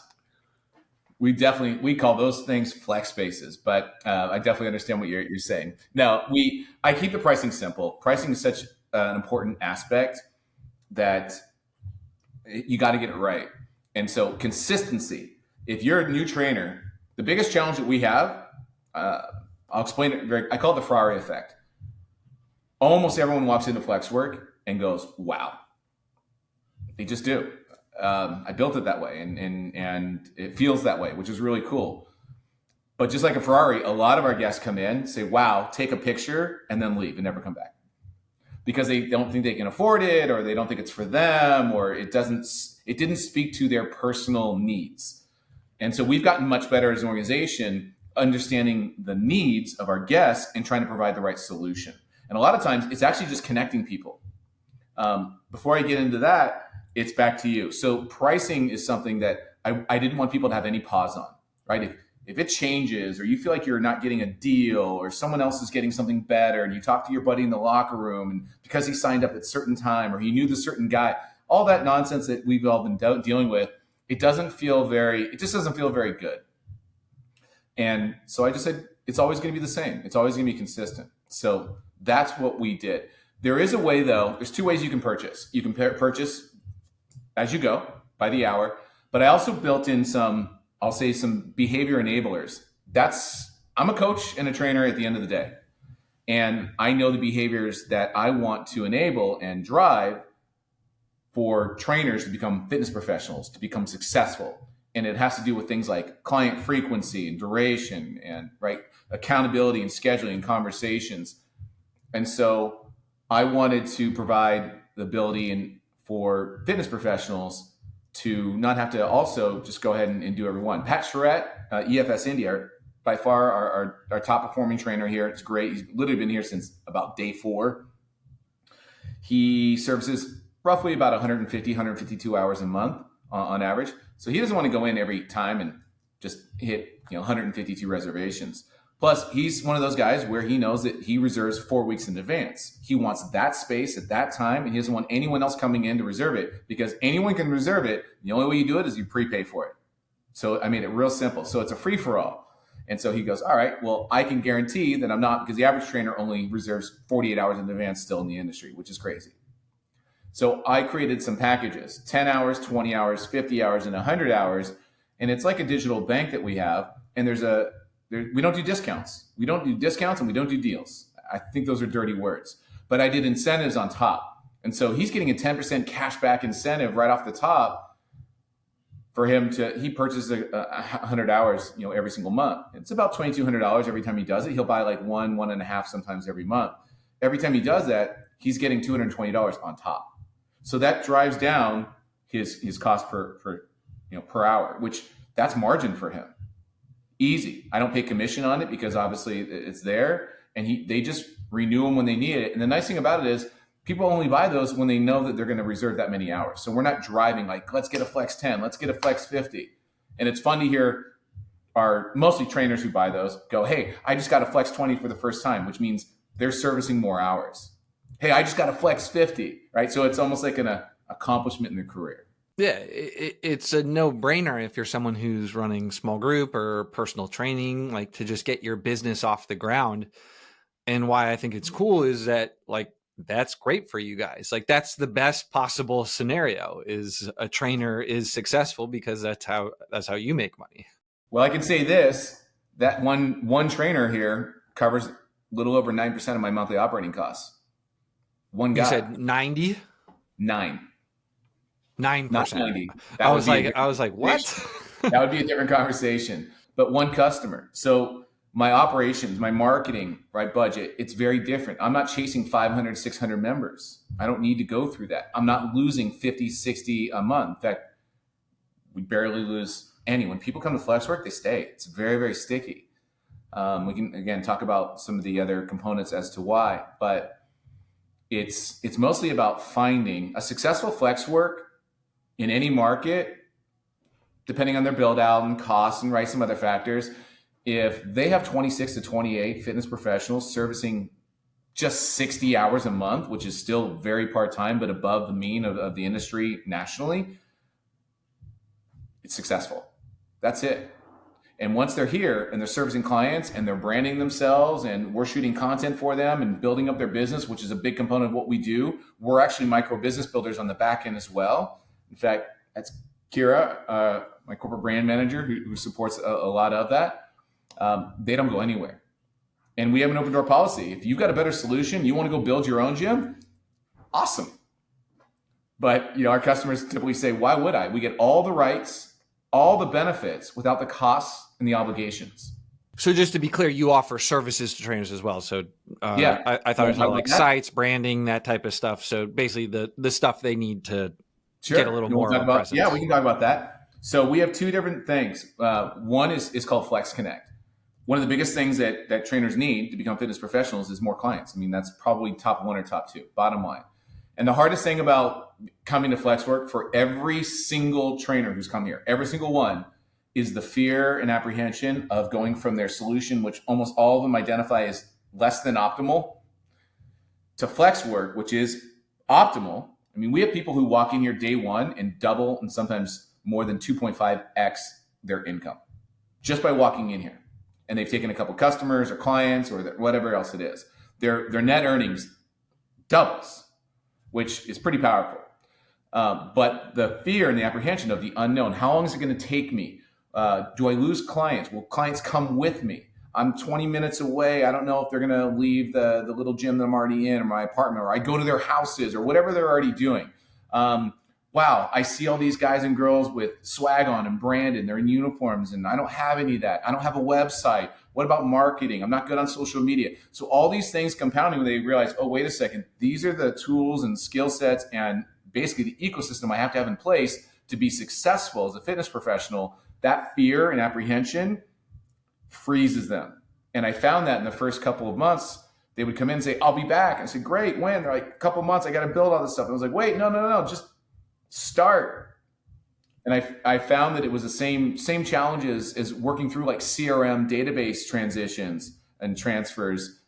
We call those things flex spaces, but I definitely understand what you're saying. No, I keep the pricing simple. Pricing is such an important aspect that you got to get it right. And so consistency. If you're a new trainer, the biggest challenge that we have, I'll explain it I call it the Ferrari effect. Almost everyone walks into FlexWerk and goes, "Wow." They just do. I built it that way, and it feels that way, which is really cool. But just like a Ferrari, a lot of our guests come in, say, "Wow," take a picture, and then leave and never come back, because they don't think they can afford it, or they don't think it's for them, or it didn't speak to their personal needs. And so we've gotten much better as an organization, understanding the needs of our guests and trying to provide the right solution. And a lot of times it's actually just connecting people. Before I get into that, it's back to you. So pricing is something that I didn't want people to have any pause on, right? If it changes, or you feel like you're not getting a deal, or someone else is getting something better, and you talk to your buddy in the locker room, and because he signed up at a certain time, or he knew the certain guy, all that nonsense that we've all been dealing with, it just doesn't feel very good. And so I just said, it's always going to be the same. It's always going to be consistent. So that's what we did. There is a way, though. There's two ways you can purchase. You can purchase as you go, by the hour. But I also built in some, I'll say some behavior enablers. I'm a coach and a trainer at the end of the day. And I know the behaviors that I want to enable and drive for trainers to become fitness professionals, to become successful. And it has to do with things like client frequency and duration and accountability and scheduling and conversations. And so I wanted to provide the ability for fitness professionals to not have to also just go ahead and do every one. Pat Charette, EFS India, by far our top performing trainer here. It's great. He's literally been here since about day 4. He services roughly about 150, 152 hours a month on average. So he doesn't want to go in every time and just hit 152 reservations. Plus, he's one of those guys where he knows that he reserves 4 weeks in advance. He wants that space at that time, and he doesn't want anyone else coming in to reserve it, because anyone can reserve it. The only way you do it is you prepay for it. So I made it real simple. So it's a free-for-all. And so he goes, all right, well, I can guarantee that I'm not, because the average trainer only reserves 48 hours in advance still in the industry, which is crazy. So I created some packages, 10 hours, 20 hours, 50 hours, and 100 hours. And it's like a digital bank that we have. And we don't do discounts. We don't do discounts and we don't do deals. I think those are dirty words. But I did incentives on top. And so he's getting a 10% cashback incentive right off the top for him he purchases 100 hours, every single month. It's about $2,200 every time he does it. He'll buy like one and a half sometimes every month. Every time he does that, he's getting $220 on top. So that drives down his cost per hour, which that's margin for him. Easy. I don't pay commission on it because obviously it's there, and they just renew them when they need it. And the nice thing about it is people only buy those when they know that they're going to reserve that many hours. So we're not driving like, let's get a Flex 10, let's get a Flex 50. And it's fun to hear our mostly trainers who buy those go, hey, I just got a Flex 20 for the first time, which means they're servicing more hours. Hey, I just got a Flex 50, right? So it's almost like an accomplishment in their career. Yeah, it's a no-brainer if you're someone who's running small group or personal training, like to just get your business off the ground. And why I think it's cool is that that's great for you guys. Like that's the best possible scenario, is a trainer is successful because that's how you make money. Well, I can say this, that one trainer here covers a little over 9% of my monthly operating costs. One guy. You said 90? 9%. Not 90. I was like, what? That would be a different conversation. But one customer. So my operations, my marketing, budget, it's very different. I'm not chasing 500, 600 members. I don't need to go through that. I'm not losing 50, 60 a month. In fact, we barely lose any. When people come to FlexWerk, they stay. It's very, very sticky. We can, again, talk about some of the other components as to why. But it's mostly about finding a successful FlexWerk in any market, depending on their build out and costs and some other factors. If they have 26 to 28 fitness professionals servicing just 60 hours a month, which is still very part-time, but above the mean of the industry nationally, it's successful. That's it. And once they're here and they're servicing clients and they're branding themselves and we're shooting content for them and building up their business, which is a big component of what we do, we're actually micro business builders on the back end as well. In fact, that's Kira, my corporate brand manager, who supports a lot of that. They don't go anywhere. And we have an open door policy. If you've got a better solution, you want to go build your own gym, awesome. But our customers typically say, why would I? We get all the rights, all the benefits without the costs and the obligations. So just to be clear, you offer services to trainers as well. So yeah, I thought it was more like sites, branding, that type of stuff. So basically the stuff they need to get a little more presence. Yeah, we can talk about that. So we have two different things. One is called Flex Connect. One of the biggest things that trainers need to become fitness professionals is more clients. I mean, that's probably top 1 or top 2, bottom line. And the hardest thing about coming to FlexWerk for every single trainer who's come here, every single one, is the fear and apprehension of going from their solution, which almost all of them identify as less than optimal, to FlexWerk, which is optimal. I mean, we have people who walk in here day one and double and sometimes more than 2.5x their income just by walking in here. And they've taken a couple customers or clients or whatever else it is. Their net earnings doubles, which is pretty powerful. But the fear and the apprehension of the unknown, how long is it going to take me? Do I lose clients? Will clients come with me? I'm 20 minutes away. I don't know if they're going to leave the little gym that I'm already in or my apartment, or I go to their houses or whatever they're already doing. Wow, I see all these guys and girls with swag on and branded, and they're in uniforms, and I don't have any of that. I don't have a website. What about marketing? I'm not good on social media. So all these things compounding when they realize, oh, wait a second, these are the tools and skill sets and basically the ecosystem I have to have in place to be successful as a fitness professional. That fear and apprehension freezes them. And I found that in the first couple of months, they would come in and say, I'll be back. I said, great, when? They're like, a couple of months, I got to build all this stuff. And I was like, wait, no, just start. And I found that it was the same challenges as working through like CRM database transitions and transfers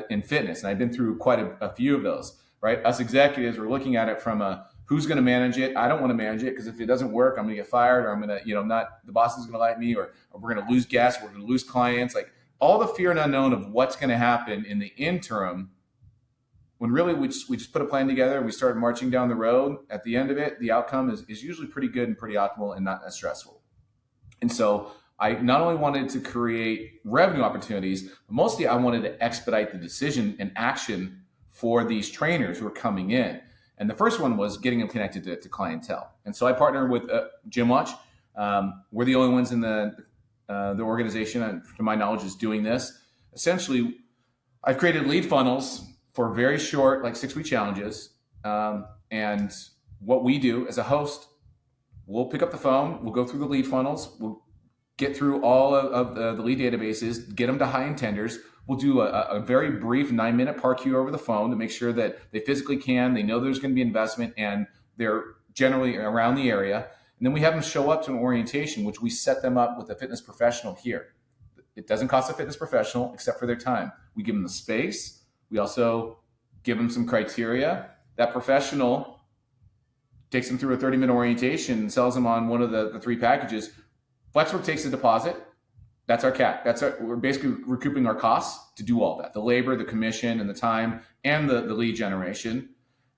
in fitness. And I've been through quite a few of those, right? Us executives were looking at it from a, who's going to manage it? I don't want to manage it because if it doesn't work, I'm going to get fired, or I'm going to, the boss is going to like me, or we're going to lose guests, we're going to lose clients. Like all the fear and unknown of what's going to happen in the interim, when really we just put a plan together and we start marching down the road. At the end of it, the outcome is usually pretty good and pretty optimal and not as stressful. And so I not only wanted to create revenue opportunities, but mostly I wanted to expedite the decision and action for these trainers who are coming in. And the first one was getting them connected to clientele. And so I partnered with GymWatch. We're the only ones in the organization, to my knowledge, is doing this. Essentially, I've created lead funnels for very short, like 6-week challenges. And what we do as a host, we'll pick up the phone, we'll go through the lead funnels, we'll get through all of the lead databases, get them to high intenders. We'll do a very brief 9-minute PARQ over the phone to make sure that they physically can, they know there's going to be investment, and they're generally around the area. And then we have them show up to an orientation, which we set them up with a fitness professional here. It doesn't cost a fitness professional except for their time. We give them the space. We also give them some criteria. That professional takes them through a 30-minute orientation and sells them on one of the 3 packages. FlexWerk takes a deposit. That's our CAC. We're basically recouping our costs to do all that, the labor, the commission, and the time, and the lead generation.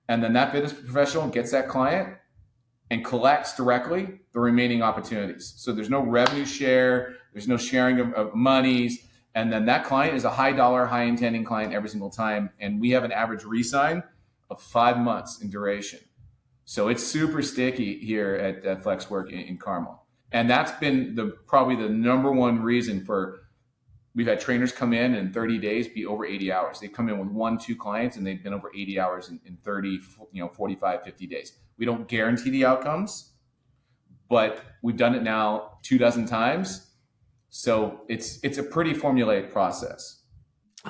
And then that fitness professional gets that client and collects directly the remaining opportunities. So there's no revenue share, there's no sharing of monies. And then that client is a high dollar, high intending client every single time. And we have an average re-sign of 5 months in duration. So it's super sticky here at FlexWerk in Carmel. And that's been probably the number one reason for, we've had trainers come in 30 days be over 80 hours. They come in with 1-2 clients and they've been over 80 hours in 30, 45, 50 days. We don't guarantee the outcomes, but we've done it now 24 times. So it's a pretty formulaic process.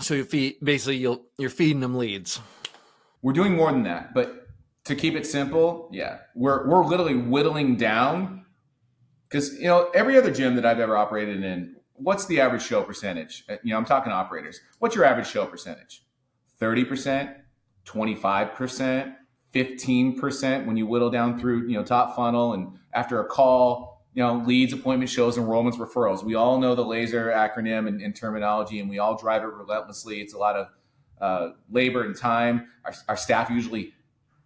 So you're feeding them leads. We're doing more than that, but to keep it simple, yeah, we're literally whittling down. Because, every other gym that I've ever operated in, what's the average show percentage? I'm talking operators. What's your average show percentage? 30%, 25%, 15% when you whittle down through, top funnel, and after a call, leads, appointment, shows, enrollments, referrals. We all know the LASER acronym and terminology, and we all drive it relentlessly. It's a lot of labor and time. Our staff usually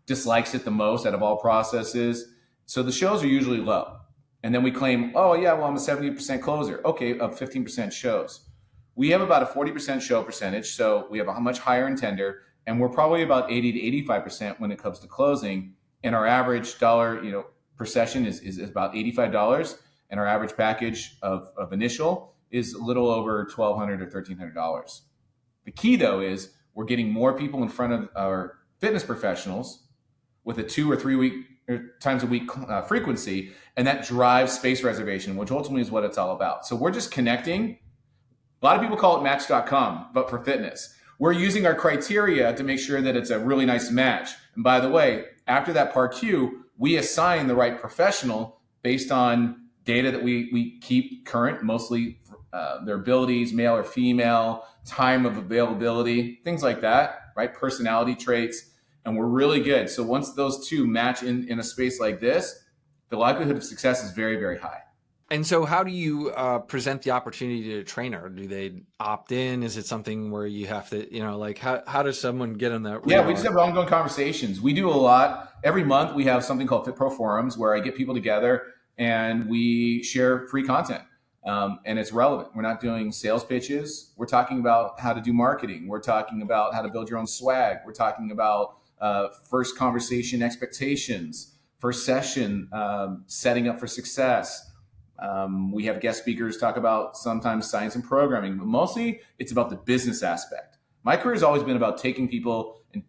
dislikes it the most out of all processes. So the shows are usually low. And then we claim, oh, yeah, well, I'm a 70% closer. Okay, of 15% shows. We have about a 40% show percentage, so we have a much higher intender, and we're probably about 80 to 85% when it comes to closing. And our average dollar, per session is about $85, and our average package of initial is a little over $1,200 or $1,300. The key, though, is we're getting more people in front of our fitness professionals with a 2 or 3 week times a week frequency, and that drives space reservation, which ultimately is what it's all about. So we're just connecting. A lot of people call it Match.com, but for fitness. We're using our criteria to make sure that it's a really nice match. And by the way, after that PARQ, we assign the right professional based on data that we keep current, mostly their abilities, male or female, time of availability, things like that, right? Personality traits. And we're really good. So once those two match in a space like this, the likelihood of success is very, very high. And so, how do you present the opportunity to a trainer? Do they opt in? Is it something where you have to, like how does someone get on that Yeah, we just radar? have ongoing conversations. We do a lot. Every month we have something called Fit Pro Forums where I get people together and we share free content. And it's relevant. We're not doing sales pitches. We're talking about how to do marketing. We're talking about how to build your own swag. We're talking about first conversation expectations, first session setting up for success. We have guest speakers talk about sometimes science and programming, but mostly it's about the business aspect. My career has always been about taking people and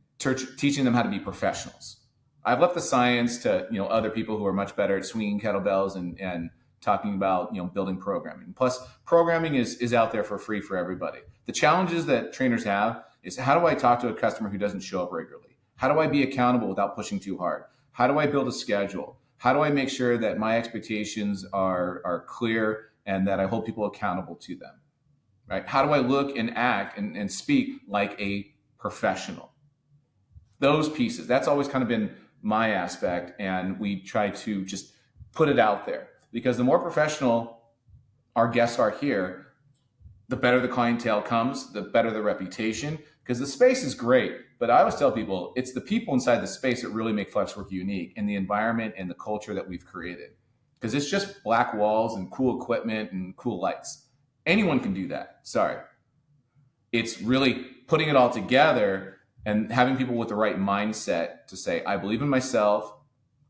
teaching them how to be professionals. I've left the science to other people who are much better at swinging kettlebells and talking about building programming. Plus, programming is out there for free for everybody. The challenges that trainers have is, how do I talk to a customer who doesn't show up regularly? How do I be accountable without pushing too hard? How do I build a schedule? How do I make sure that my expectations are clear and that I hold people accountable to them? Right? How do I look and act and speak like a professional? Those pieces, that's always kind of been my aspect. And we try to just put it out there, because the more professional our guests are here, the better the clientele comes, the better the reputation, because the space is great. But I always tell people, it's the people inside the space that really make FlexWerk unique, and the environment and the culture that we've created. Because it's just black walls and cool equipment and cool lights. Anyone can do that. Sorry. It's really putting it all together and having people with the right mindset to say, I believe in myself.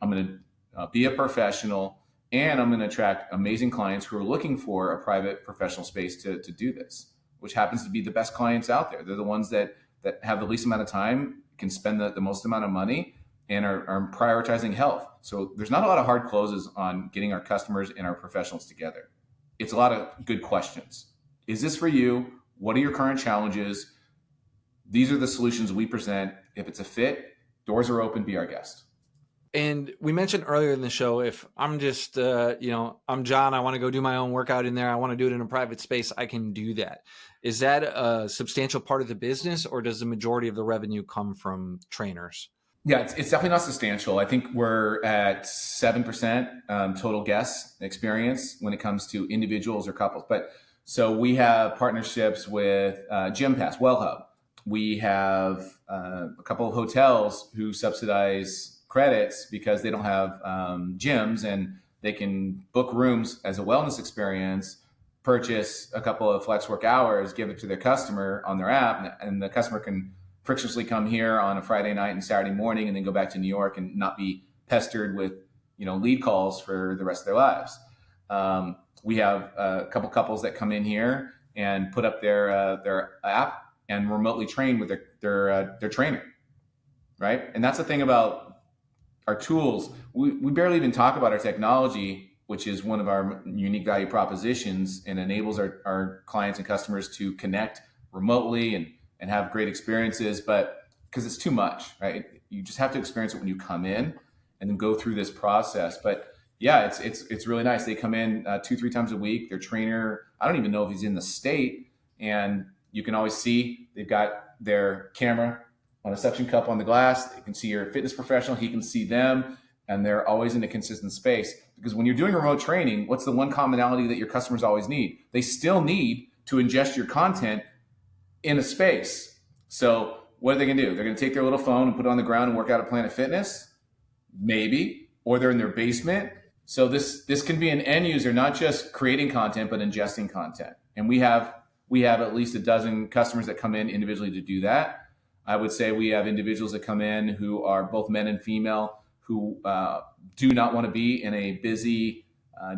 I'm going to be a professional, and I'm going to attract amazing clients who are looking for a private professional space to do this, which happens to be the best clients out there. They're the ones that have the least amount of time, can spend the most amount of money, and are prioritizing health. So there's not a lot of hard closes on getting our customers and our professionals together. It's a lot of good questions. Is this for you? What are your current challenges? These are the solutions we present. If it's a fit, doors are open, be our guest. And we mentioned earlier in the show, if I'm just, I'm John, I want to go do my own workout in there, I want to do it in a private space, I can do that. Is that a substantial part of the business, or does the majority of the revenue come from trainers? Yeah, it's definitely not substantial. I think we're at 7% total guest experience when it comes to individuals or couples. But so we have partnerships with Gym Pass, WellHub. We have a couple of hotels who subsidize credits because they don't have gyms, and they can book rooms as a wellness experience, purchase a couple of FlexWerk hours, give it to their customer on their app, and the customer can frictionlessly come here on a Friday night and Saturday morning, and then go back to New York and not be pestered with lead calls for the rest of their lives. We have a couple couples that come in here and put up their app and remotely train with their trainer, right? And that's the thing about our tools. We barely even talk about our technology, which is one of our unique value propositions, and enables our clients and customers to connect remotely and have great experiences. But because it's too much, right? You just have to experience it when you come in and then go through this process. But yeah, it's really nice. They come in 2-3 times a week. Their trainer, I don't even know if he's in the state, and you can always see they've got their camera on a suction cup on the glass. You can see your fitness professional. He can see them, and they're always in a consistent space. Because when you're doing remote training, what's the one commonality that your customers always need? They still need to ingest your content in a space. So what are they going to do? They're going to take their little phone and put it on the ground and work out at Planet Fitness? Maybe. Or they're in their basement. So this can be an end user, not just creating content, but ingesting content. And we have at least a dozen customers that come in individually to do that. I would say we have individuals that come in who are both men and female, who do not want to be in a busy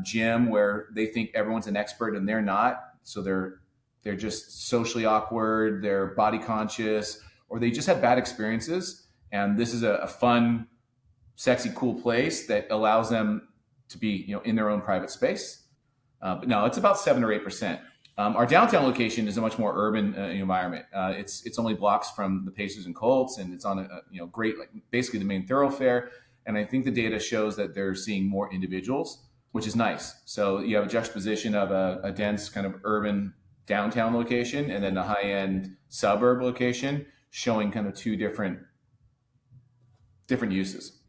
gym where they think everyone's an expert and they're not. So they're just socially awkward, they're body conscious, or they just have bad experiences. And this is a fun, sexy, cool place that allows them to be in their own private space. But no, it's about 7 or 8%. Our downtown location is a much more urban environment. It's only blocks from the Pacers and Colts, and it's on a great, basically the main thoroughfare. And I think the data shows that they're seeing more individuals, which is nice. So you have a juxtaposition of a dense kind of urban downtown location, and then a high-end suburb location, showing kind of two different uses.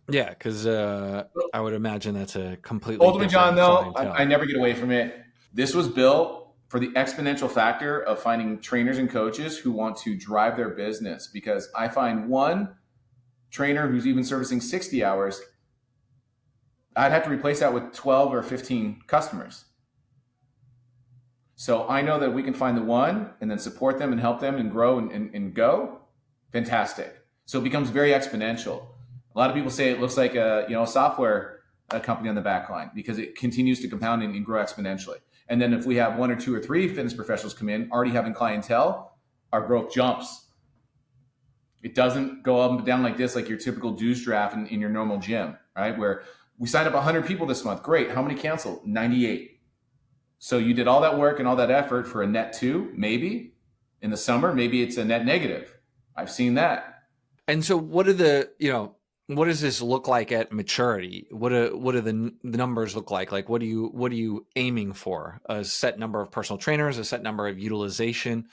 Yeah, because I would imagine that's a completely Ultimately, John, different though, I clientele. never get away from it. This was built for the exponential factor of finding trainers and coaches who want to drive their business, because I find one trainer who's even servicing 60 hours, I'd have to replace that with 12 or 15 customers. So I know that we can find the one and then support them and help them and grow and go. Fantastic. So it becomes very exponential. A lot of people say it looks like a software company on the back line, because it continues to compound and grow exponentially. And then if we have one or two or three fitness professionals come in already having clientele, our growth jumps. It doesn't go up and down like this, like your typical dues draft in your normal gym, right? Where we signed up 100 people this month. Great. How many canceled? 98. So you did all that work and all that effort for a net 2, maybe in the summer, maybe it's a net negative. I've seen that. And so what are what does this look like at maturity? What do the numbers look like? Like, what are you aiming for? A set number of personal trainers, a set number of utilization?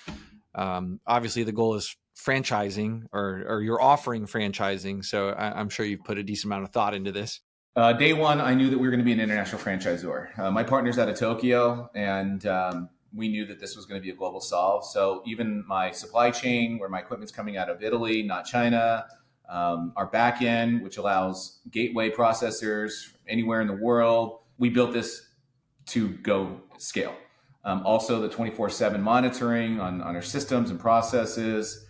Obviously the goal is franchising, or you're offering franchising. So I'm sure you've put a decent amount of thought into this. Day one, I knew that we were going to be an international franchisor. My partner's out of Tokyo, and we knew that this was going to be a global solve. So even my supply chain, where my equipment's coming out of Italy, not China, our back end, which allows gateway processors anywhere in the world, we built this to go scale. Also, the 24/7 monitoring on our systems and processes.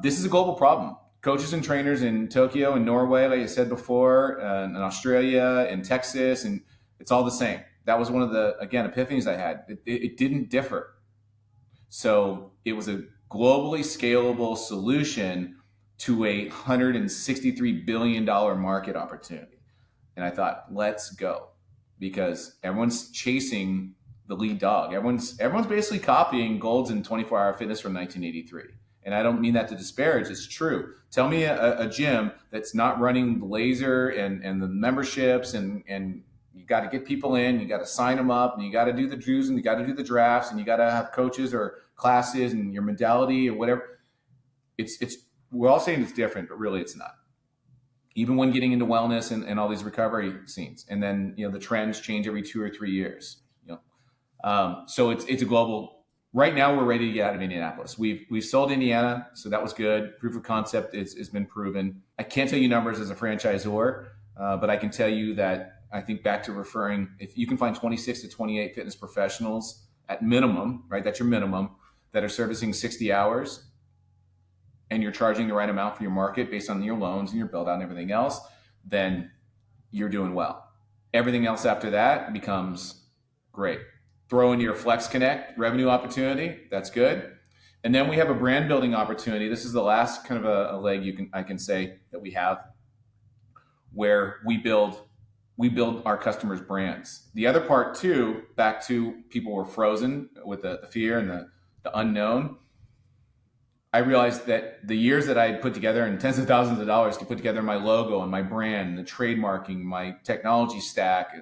This is a global problem. Coaches and trainers in Tokyo and Norway, like I said before, and in Australia and Texas, and it's all the same. That was one of the, again, epiphanies I had. It didn't differ. So it was a globally scalable solution to a $163 billion market opportunity. And I thought, let's go, because everyone's chasing the lead dog. Everyone's basically copying Gold's in 24-hour fitness from 1983. And I don't mean that to disparage. It's true. Tell me a gym that's not running the laser and the memberships, and you got to get people in, you got to sign them up, and you got to do the dues, and you got to do the drafts, and you got to have coaches or classes and your modality or whatever. It's we're all saying it's different, but really it's not. Even when getting into wellness and all these recovery scenes, and then the trends change every 2 or 3 years. So it's a global. Right now, we're ready to get out of Indianapolis. We've sold Indiana, so that was good. Proof of concept has been proven. I can't tell you numbers as a franchisor, but I can tell you that I think back to referring, if you can find 26 to 28 fitness professionals at minimum, right? That's your minimum, that are servicing 60 hours, and you're charging the right amount for your market based on your loans and your build out and everything else, then you're doing well. Everything else after that becomes great. Throw in your Flex Connect revenue opportunity. That's good. And then we have a brand building opportunity. This is the last kind of a leg I can say that we have, where we build our customers' brands. The other part too, back to people were frozen with the fear and the unknown. I realized that the years that I had put together, and tens of thousands of dollars to put together my logo and my brand, the trademarking, my technology stack,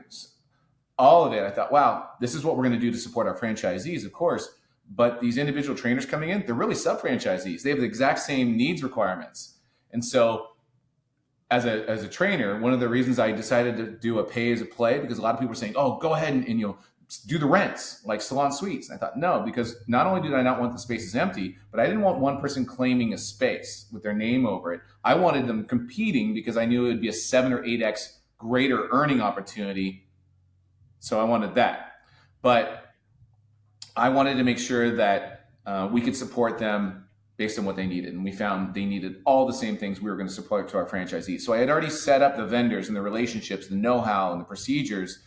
all of it, I thought, wow, this is what we're going to do to support our franchisees, of course. But these individual trainers coming in, they're really sub-franchisees. They have the exact same needs requirements. And so as a trainer, one of the reasons I decided to do a pay as a play, because a lot of people were saying, oh, go ahead and do the rents like Salon Suites. And I thought, no, because not only did I not want the spaces empty, but I didn't want one person claiming a space with their name over it. I wanted them competing, because I knew it would be a 7 or 8x greater earning opportunity. So I wanted that. But I wanted to make sure that we could support them based on what they needed. And we found they needed all the same things we were going to support to our franchisees. So I had already set up the vendors and the relationships, the know-how and the procedures.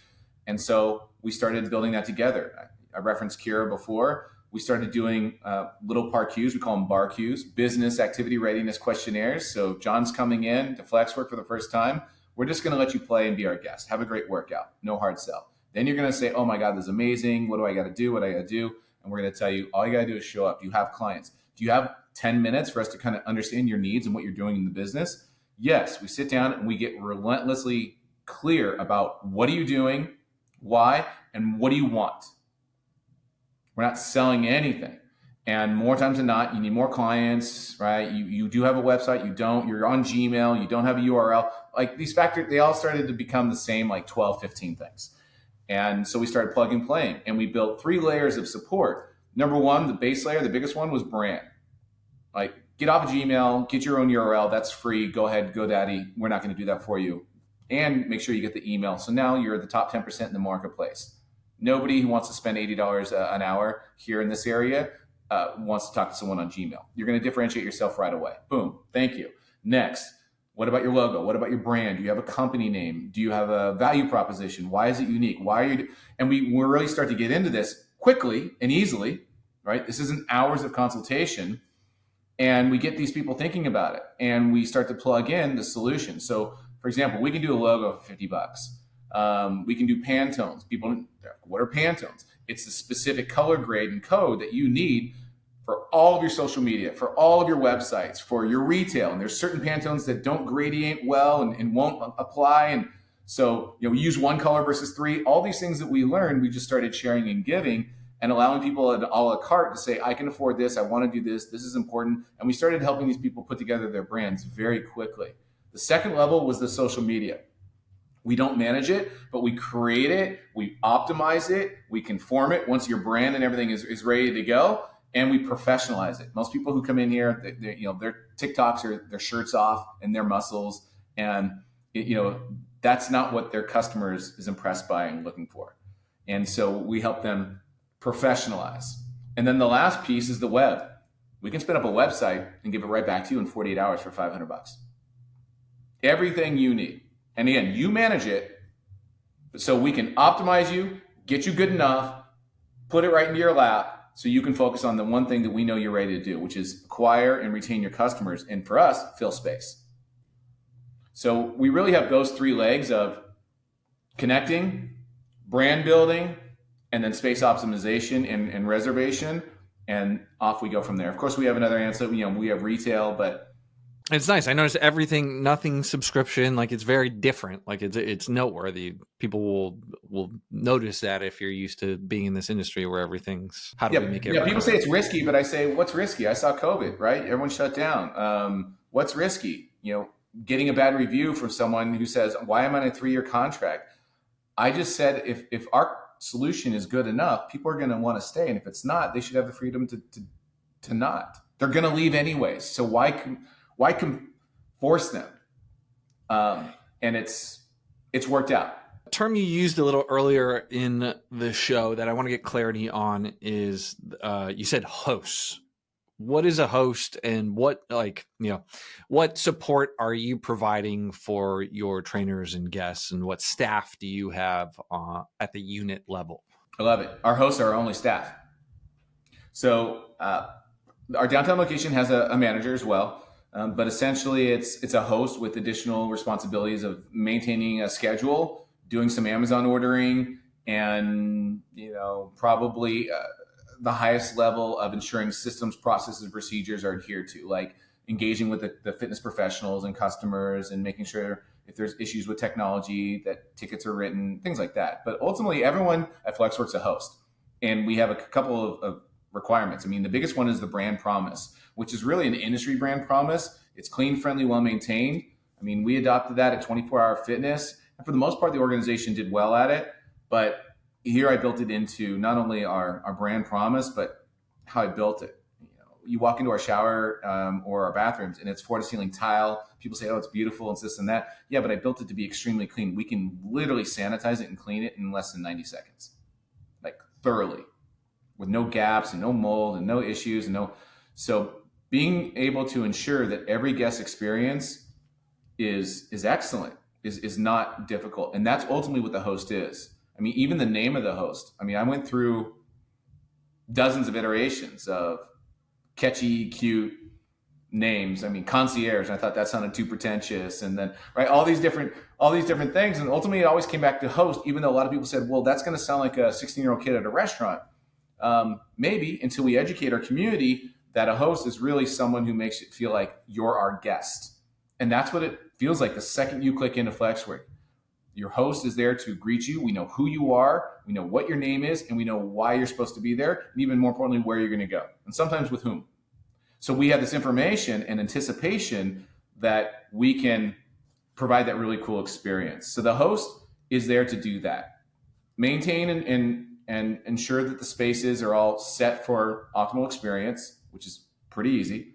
And so we started building that together. I referenced Kira before. We started doing little PAR-Qs. We call them BAR-Qs, business activity readiness questionnaires. So John's coming in to FlexWerk for the first time. We're just going to let you play and be our guest. Have a great workout. No hard sell. Then you're going to say, oh my God, this is amazing. What do I got to do? What I got to do? And we're going to tell you, all you got to do is show up. Do you have clients? Do you have 10 minutes for us to kind of understand your needs and what you're doing in the business? Yes, we sit down and we get relentlessly clear about what are you doing, why, and what do you want? We're not selling anything. And more times than not, you need more clients, right? You do have a website, you don't, you're on Gmail, you don't have a URL. Like these factors, they all started to become the same, like 12, 15 things. And so we started plug and playing, and we built 3 layers of support. Number one, the base layer, the biggest one was brand. Like get off of Gmail, get your own URL, that's free. Go ahead, GoDaddy. We're not going to do that for you. And make sure you get the email. So now you're the top 10% in the marketplace. Nobody who wants to spend $80 an hour here in this area wants to talk to someone on Gmail. You're going to differentiate yourself right away. Boom. Thank you. Next, what about your logo? What about your brand? Do you have a company name? Do you have a value proposition? Why is it unique? Why are you? And we really start to get into this quickly and easily, right? This isn't hours of consultation. And we get these people thinking about it, and we start to plug in the solution. So, for example, we can do a logo for $50. We can do Pantones. People, what are Pantones? It's the specific color grade and code that you need for all of your social media, for all of your websites, for your retail. And there's certain Pantones that don't gradient well and won't apply. And so, we use one color versus 3. All these things that we learned, we just started sharing and giving, and allowing people at a la carte to say, I can afford this, I want to do this, this is important. And we started helping these people put together their brands very quickly. The second level was the social media. We don't manage it, but we create it, we optimize it, we conform it once your brand and everything is ready to go, and we professionalize it. Most people who come in here, their TikToks are their shirts off and their muscles, and that's not what their customers is impressed by and looking for. And so we help them professionalize. And then the last piece is the web. We can spin up a website and give it right back to you in 48 hours for $500. Everything you need. And again, you manage it, so we can optimize you, get you good enough, put it right into your lap, so you can focus on the one thing that we know you're ready to do, which is acquire and retain your customers. And for us, fill space. So we really have those 3 legs of connecting, brand building, and then space optimization and reservation, and off we go from there. Of course, we have another answer. We have retail, but it's nice. I noticed nothing subscription. Like it's very different. Like it's noteworthy. People will notice that if you're used to being in this industry where everything's how do we make it? Yeah, people say it's risky, but I say, what's risky? I saw COVID, right? Everyone shut down. What's risky? Getting a bad review from someone who says, "Why am I on a 3-year contract?" I just said, if our solution is good enough, people are going to want to stay, and if it's not, they should have the freedom to not. They're going to leave anyways. So why force them? And it's worked out. A term you used a little earlier in the show that I want to get clarity on is you said hosts. What is a host, and what support are you providing for your trainers and guests, and what staff do you have at the unit level? I love it. Our hosts are our only staff. So our downtown location has a manager as well, but essentially it's a host with additional responsibilities of maintaining a schedule, doing some Amazon ordering, and probably the highest level of ensuring systems, processes, procedures are adhered to, like engaging with the fitness professionals and customers and making sure if there's issues with technology that tickets are written, things like that. But ultimately, everyone at FlexWerk's a host. And we have a couple of requirements. I mean, the biggest one is the brand promise, which is really an industry brand promise. It's clean, friendly, well-maintained. I mean, we adopted that at 24-Hour Fitness. And for the most part, the organization did well at it. But here I built it into not only our brand promise, but how I built it. You walk into our shower or our bathrooms and it's floor-to-ceiling tile. People say, oh, it's beautiful, it's this and that. Yeah, but I built it to be extremely clean. We can literally sanitize it and clean it in less than 90 seconds, like thoroughly, with no gaps and no mold and no issues. So being able to ensure that every guest experience is excellent is not difficult. And that's ultimately what the host is. I mean, even the name of the host. I mean, I went through dozens of iterations of catchy, cute names. I mean, concierge. I thought that sounded too pretentious. And then, right, all these different things. And ultimately, it always came back to host, even though a lot of people said, well, that's going to sound like a 16-year-old kid at a restaurant. Maybe until we educate our community that a host is really someone who makes it feel like you're our guest. And that's what it feels like the second you click into FlexWerk. Your host is there to greet you. We know who you are. We know what your name is, and we know why you're supposed to be there, and even more importantly, where you're going to go, and sometimes with whom. So we have this information and anticipation that we can provide that really cool experience. So the host is there to do that. Maintain and ensure that the spaces are all set for optimal experience, which is pretty easy.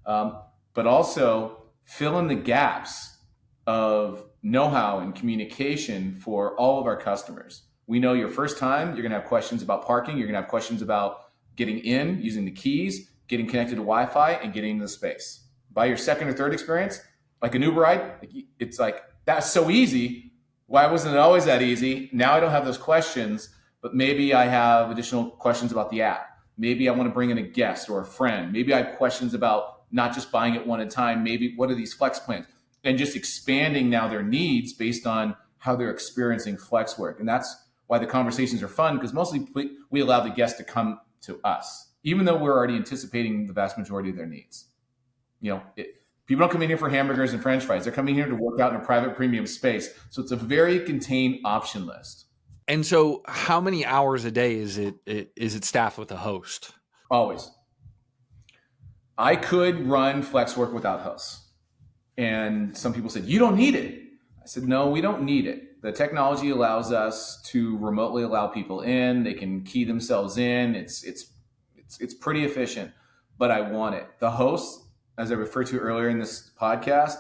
But also fill in the gaps of know-how and communication for all of our customers. We know your first time, you're going to have questions about parking. You're going to have questions about getting in, using the keys, getting connected to Wi-Fi, and getting into the space. By your second or third experience, like an Uber ride, it's like, that's so easy. Why wasn't it always that easy? Now I don't have those questions, but maybe I have additional questions about the app. Maybe I want to bring in a guest or a friend. Maybe I have questions about not just buying it one at a time. Maybe what are these flex plans? And just expanding now their needs based on how they're experiencing flex work. And that's why the conversations are fun, because mostly we allow the guest to come to us, even though we're already anticipating the vast majority of their needs. People don't come in here for hamburgers and French fries. They're coming here to work out in a private premium space. So it's a very contained option list. And so how many hours a day is it staffed with a host? Always. I could run FlexWerk without hosts. And some people said, you don't need it. I said, no, we don't need it. The technology allows us to remotely allow people in. They can key themselves in. It's pretty efficient, but I want it. The host, as I referred to earlier in this podcast,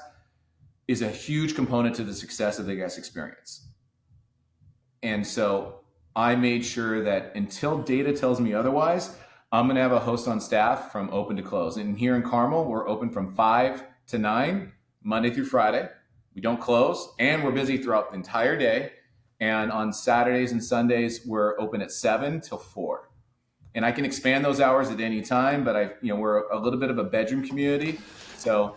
is a huge component to the success of the guest experience. And so I made sure that until data tells me otherwise, I'm going to have a host on staff from open to close. And here in Carmel, we're open from 5 to 9, Monday through Friday. We don't close, and we're busy throughout the entire day. And on Saturdays and Sundays, we're open at 7 till 4. And I can expand those hours at any time, but we're a little bit of a bedroom community. So,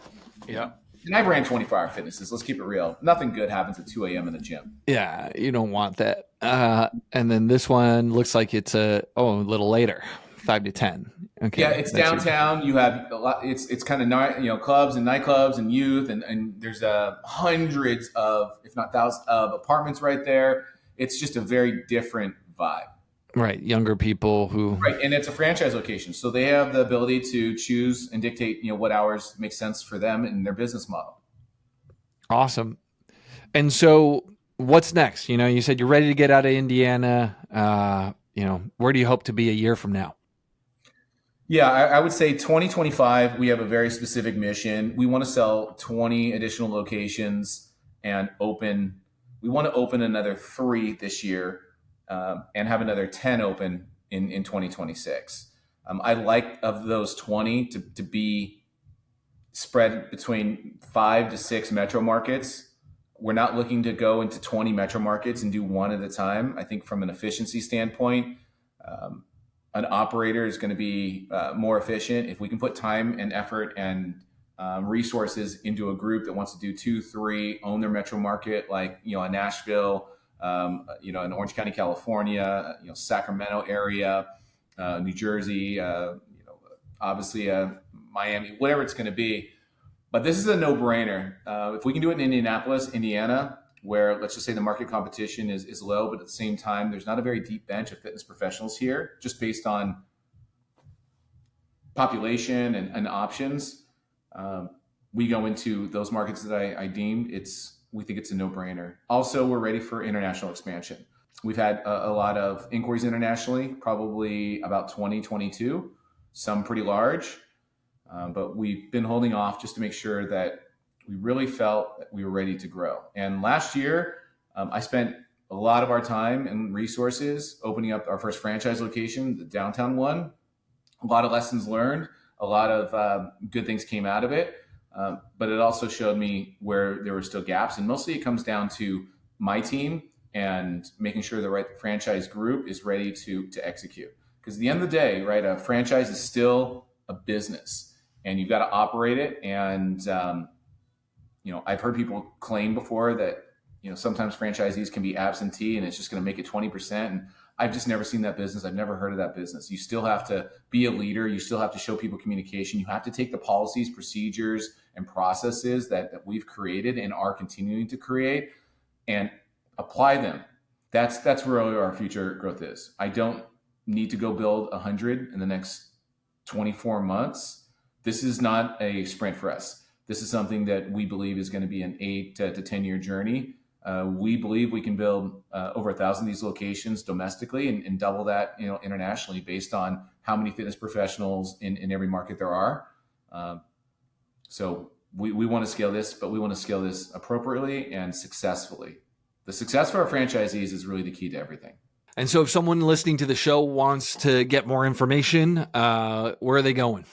yeah. And I've ran 24-hour fitnesses. Let's keep it real. Nothing good happens at 2 a.m. in the gym. Yeah, you don't want that. And then this one looks like it's a little later, 5 to 10. Okay. Yeah, it's downtown. You have a lot. It's kind of clubs and nightclubs and youth, and there's hundreds of, if not thousands, of apartments right there. It's just a very different vibe. Right, younger people who. Right, and it's a franchise location, so they have the ability to choose and dictate, what hours make sense for them and their business model. Awesome. And so, what's next? You said you're ready to get out of Indiana. Where do you hope to be a year from now? Yeah, I would say 2025, we have a very specific mission. We want to sell 20 additional locations and we want to open another 3 this year and have another 10 open in 2026. I'd like of those 20 to be spread between 5 to 6 metro markets. We're not looking to go into 20 metro markets and do one at a time. I think from an efficiency standpoint, an operator is going to be more efficient if we can put time and effort and resources into a group that wants to do 2, 3, own their metro market, like a Nashville, in Orange County, California, Sacramento area, New Jersey, obviously Miami, whatever it's going to be. But this is a no-brainer. If we can do it in Indianapolis, Indiana, where let's just say the market competition is low, but at the same time, there's not a very deep bench of fitness professionals here, just based on population and options. We go into those markets that I deemed we think it's a no-brainer. Also, we're ready for international expansion. We've had a lot of inquiries internationally, probably about 2022, some pretty large, but we've been holding off just to make sure that we really felt that we were ready to grow. And last year, I spent a lot of our time and resources opening up our first franchise location, the downtown one. A lot of lessons learned, a lot of good things came out of it. But it also showed me where there were still gaps. And mostly it comes down to my team and making sure the right franchise group is ready to execute. Because at the end of the day, right, a franchise is still a business and you've got to operate it. And, I've heard people claim before that, sometimes franchisees can be absentee and it's just going to make it 20%. And I've just never seen that business. I've never heard of that business. You still have to be a leader. You still have to show people communication. You have to take the policies, procedures, and processes that we've created and are continuing to create and apply them. That's where our future growth is. I don't need to go build 100 in the next 24 months. This is not a sprint for us. This is something that we believe is going to be an 8 to 10-year journey. We believe we can build over 1,000 of these locations domestically and double that, internationally, based on how many fitness professionals in every market there are. So we want to scale this, but we want to scale this appropriately and successfully. The success for our franchisees is really the key to everything. And so if someone listening to the show wants to get more information, where are they going?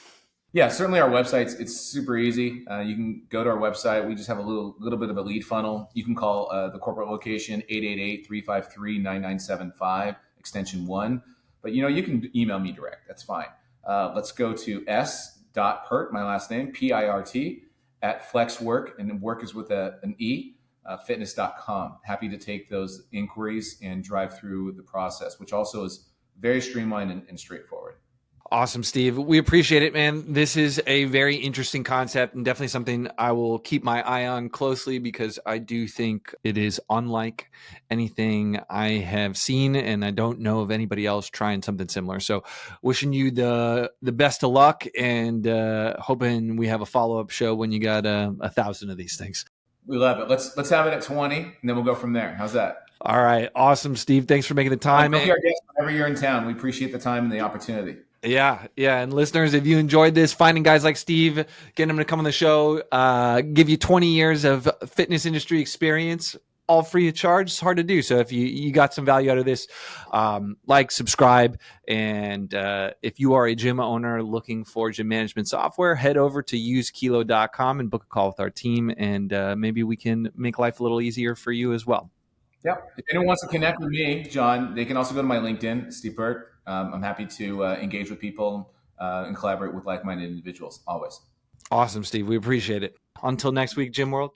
Yeah, certainly our website's, it's super easy. You can go to our website. We just have a little bit of a lead funnel. You can call the corporate location 888-353-9975, extension 1. But you can email me direct. That's fine. Let's go to s.pert, my last name, PIRT, at FlexWerk, and work is with an E, fitness.com. Happy to take those inquiries and drive through the process, which also is very streamlined and straightforward. Awesome, Steve. We appreciate it, man. This is a very interesting concept and definitely something I will keep my eye on closely, because I do think it is unlike anything I have seen, and I don't know of anybody else trying something similar. So wishing you the best of luck, and hoping we have a follow-up show when you got 1,000 of these things. We love it. Let's have it at 20, and then we'll go from there. How's that? All right. Awesome, Steve. Thanks for making the time. I'll be our guest whenever you're in town. We appreciate the time and the opportunity. Yeah. And listeners, if you enjoyed this, finding guys like Steve, getting them to come on the show, give you 20 years of fitness industry experience, all free of charge. It's hard to do. So if you got some value out of this, subscribe. And if you are a gym owner looking for gym management software, head over to usekilo.com and book a call with our team. And maybe we can make life a little easier for you as well. Yep. If anyone wants to connect with me, John, they can also go to my LinkedIn, Steve Pert. I'm happy to engage with people and collaborate with like-minded individuals, always. Awesome, Steve. We appreciate it. Until next week, Gym World.